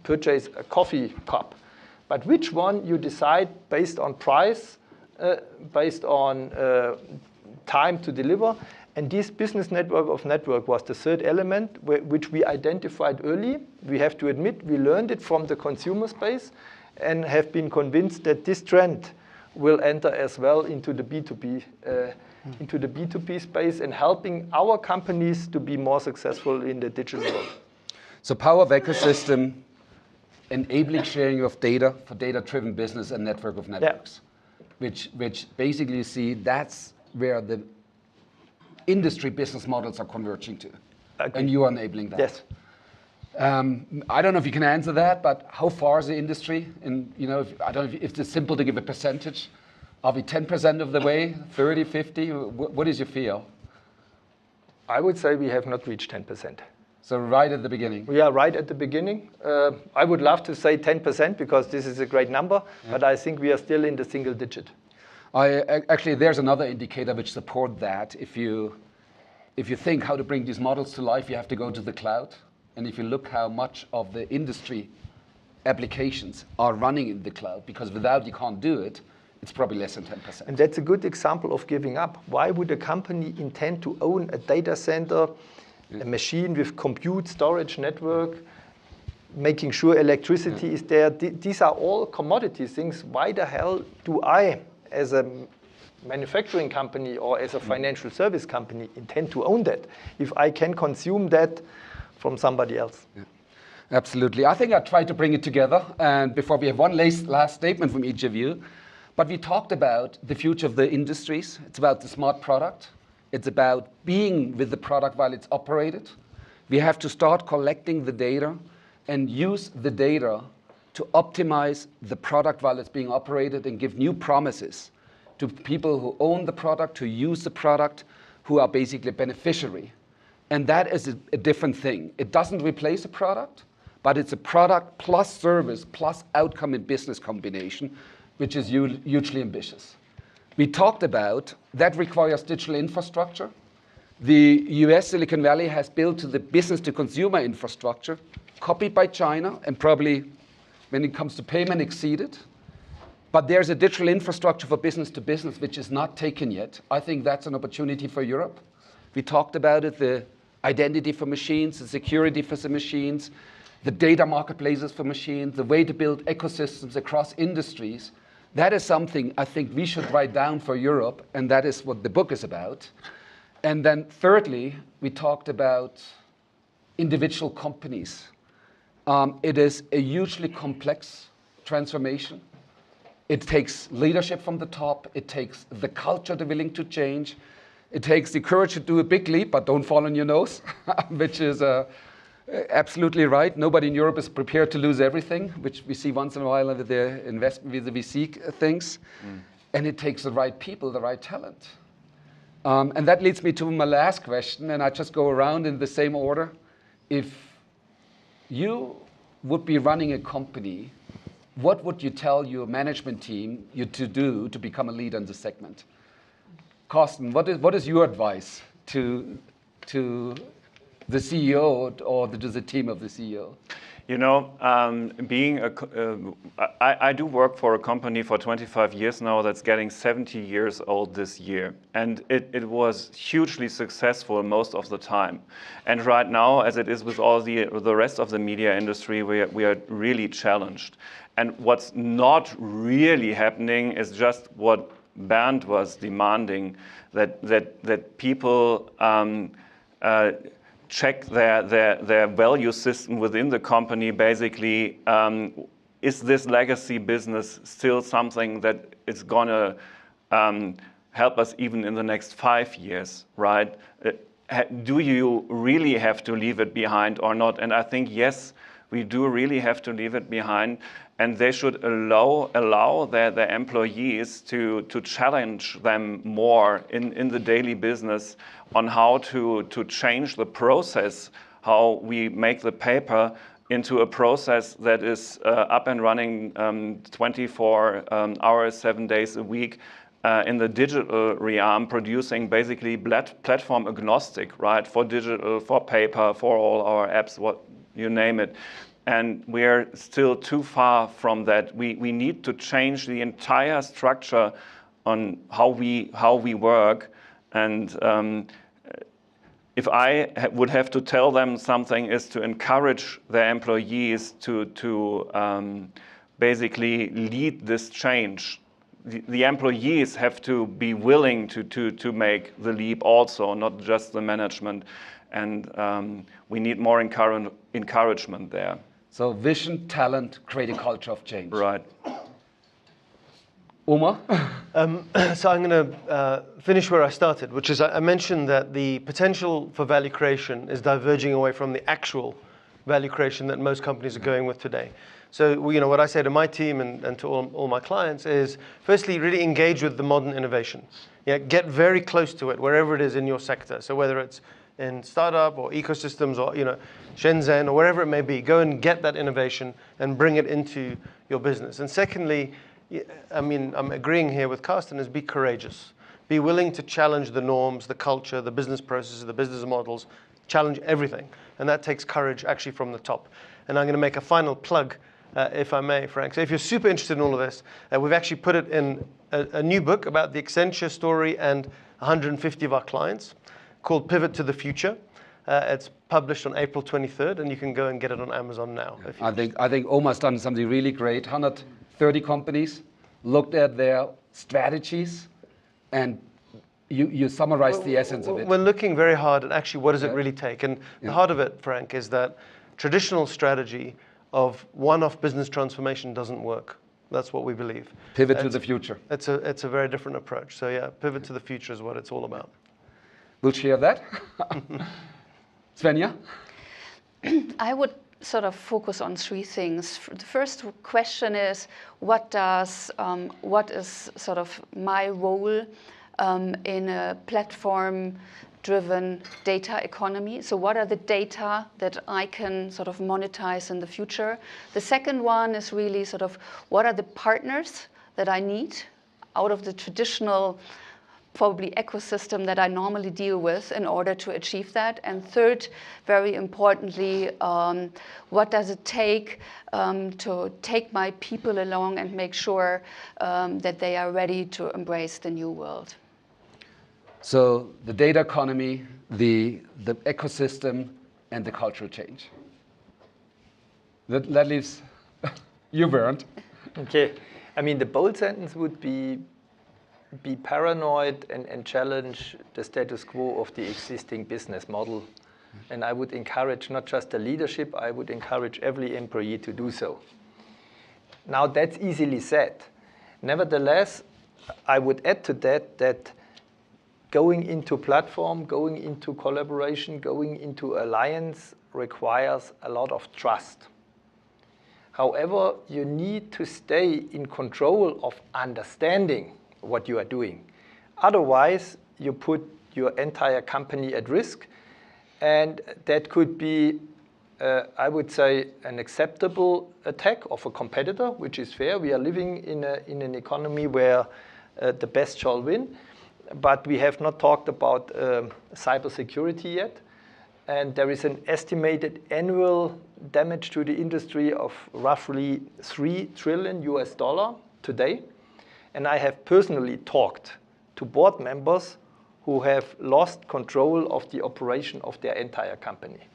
purchase a coffee cup. But which one you decide based on price, based on time to deliver. And this business network of network was the third element, which we identified early. We have to admit, we learned it from the consumer space and have been convinced that this trend will enter as well into the B2B space and helping our companies to be more successful in the digital world. So power of ecosystem, enabling sharing of data for data-driven business and network of networks, which basically you see that's where the industry business models are converging to, and you are enabling that. Yes. I don't know if you can answer that, but how far is the industry? And I don't know if it's simple to give a percentage. Are we 10% of the way, 30, 50? What is your feel? I would say we have not reached 10%. So right at the beginning. We are right at the beginning. I would love to say 10% because this is a great number, but I think we are still in the single digit. Actually, there's another indicator which supports that. If you think how to bring these models to life, you have to go to the cloud. And if you look how much of the industry applications are running in the cloud, because without you can't do it, it's probably less than 10%. And that's a good example of giving up. Why would a company intend to own a data center, a machine with compute, storage, network, making sure electricity is there? These are all commodity things. Why the hell do I, as a manufacturing company or as a financial service company, intend to own that if I can consume that from somebody else? Yeah. Absolutely. I think I tried to bring it together. And before we have one last statement from each of you, but we talked about the future of the industries. It's about the smart product. It's about being with the product while it's operated. We have to start collecting the data and use the data to optimize the product while it's being operated and give new promises to people who own the product, who use the product, who are basically a beneficiary. And that is a different thing. It doesn't replace a product, but it's a product plus service plus outcome in business combination, which is hugely ambitious. We talked about that requires digital infrastructure. The US Silicon Valley has built the business to consumer infrastructure, copied by China, and probably when it comes to payment exceeded. But there's a digital infrastructure for business to business, which is not taken yet. I think that's an opportunity for Europe. We talked about it, the identity for machines, the security for the machines, the data marketplaces for machines, the way to build ecosystems across industries. That is something I think we should write down for Europe, and that is what the book is about. And then thirdly, we talked about individual companies. It is a hugely complex transformation. It takes leadership from the top. It takes the culture to willing to change. It takes the courage to do a big leap, but don't fall on your nose, which is absolutely right. Nobody in Europe is prepared to lose everything, which we see once in a while with the investment with the VC things. And it takes the right people, the right talent. And that leads me to my last question, and I just go around in the same order. If you would be running a company, what would you tell your management team to do to become a leader in the segment? Carsten, what is your advice to the CEO or to the team of the CEO? You know, I do work for a company for 25 years now that's getting 70 years old this year. And it was hugely successful most of the time. And right now, as it is with all the rest of the media industry, we are really challenged. And what's not really happening is just what Bernd was demanding, that people check their value system within the company. Basically, is this legacy business still something that is going to help us even in the next 5 years, right? Do you really have to leave it behind or not? And I think, yes, we do really have to leave it behind. And they should allow their employees to challenge them more in the daily business on how to change the process, how we make the paper into a process that is up and running 24 hours, 7 days a week in the digital realm, producing basically platform agnostic, right? For digital, for paper, for all our apps, what you name it. And we're still too far from that. We need to change the entire structure on how we work. And if I would have to tell them something, is to encourage their employees to basically lead this change, the employees have to be willing to make the leap also, not just the management. And we need more encouragement there. So vision, talent, create a culture of change. Right. Omar? So I'm going to finish where I started, which is I mentioned that the potential for value creation is diverging away from the actual value creation that most companies are going with today. So what I say to my team and to all my clients is, firstly, really engage with the modern innovation. Get very close to it, wherever it is in your sector. So whether it's in startup or ecosystems or Shenzhen or wherever it may be, go and get that innovation and bring it into your business. And secondly, I'm agreeing here with Carsten, is be courageous. Be willing to challenge the norms, the culture, the business processes, the business models, challenge everything. And that takes courage actually from the top. And I'm going to make a final plug, if I may, Frank. So if you're super interested in all of this, we've actually put it in a new book about the Accenture story and 150 of our clients called Pivot to the Future. It's published on April 23rd, and you can go and get it on Amazon now. I think Omar's done something really great. 130 companies looked at their strategies, and you summarized the essence of it. We're looking very hard at actually what does it really take. And the heart of it, Frank, is that traditional strategy of one-off business transformation doesn't work. That's what we believe. Pivot to the future. It's a very different approach. So yeah, pivot to the future is what it's all about. We'll share that. Svenja? I would sort of focus on three things. The first question is, what is sort of my role in a platform-driven data economy? So what are the data that I can sort of monetize in the future? The second one is really sort of, what are the partners that I need out of the traditional probably ecosystem that I normally deal with in order to achieve that? And third, very importantly, what does it take to take my people along and make sure that they are ready to embrace the new world? So the data economy, the ecosystem, and the cultural change. That leaves you, Bernd. Okay. I mean, the bold sentence would be paranoid and challenge the status quo of the existing business model. And I would encourage not just the leadership, I would encourage every employee to do so. Now, that's easily said. Nevertheless, I would add to that going into platform, going into collaboration, going into alliance requires a lot of trust. However, you need to stay in control of understanding what you are doing. Otherwise, you put your entire company at risk, and that could be, I would say, an acceptable attack of a competitor, which is fair. We are living in an economy where the best shall win, but we have not talked about cybersecurity yet, and there is an estimated annual damage to the industry of roughly $3 trillion today. And I have personally talked to board members who have lost control of the operation of their entire company.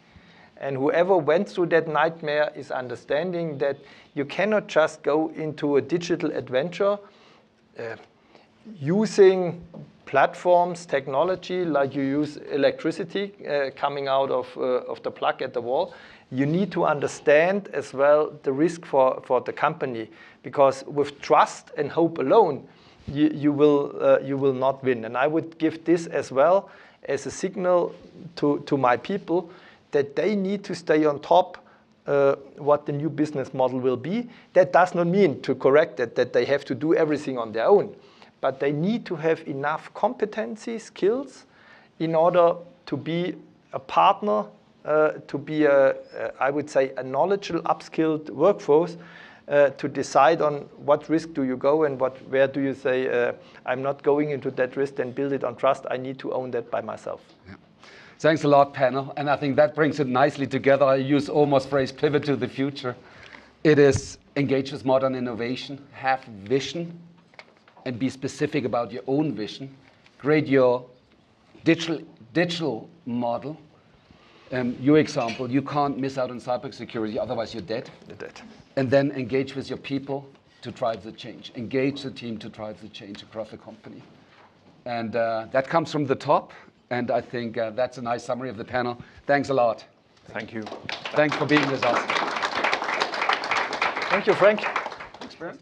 And whoever went through that nightmare is understanding that you cannot just go into a digital adventure using platforms, technology, like you use electricity coming out of the plug at the wall. You need to understand as well the risk for the company, because with trust and hope alone, you will not win. And I would give this as well as a signal to my people that they need to stay on top what the new business model will be. That does not mean, to correct it, that they have to do everything on their own, but they need to have enough competency, skills, in order to be a partner, to be I would say, a knowledgeable, upskilled workforce, to decide on what risk do you go and where do you say, I'm not going into that risk and build it on trust. I need to own that by myself. Yeah. Thanks a lot, panel. And I think that brings it nicely together. I use Omar's phrase, pivot to the future. It is engage with modern innovation, have vision, and be specific about your own vision. Create your digital model. Your example, you can't miss out on cybersecurity, otherwise you're dead. You're dead. And then engage with your people to drive the change, engage the team to drive the change across the company. And that comes from the top, and I think that's a nice summary of the panel. Thanks a lot. Thank you. Thanks for being with us. Thank you, Frank. Thanks, Bernd.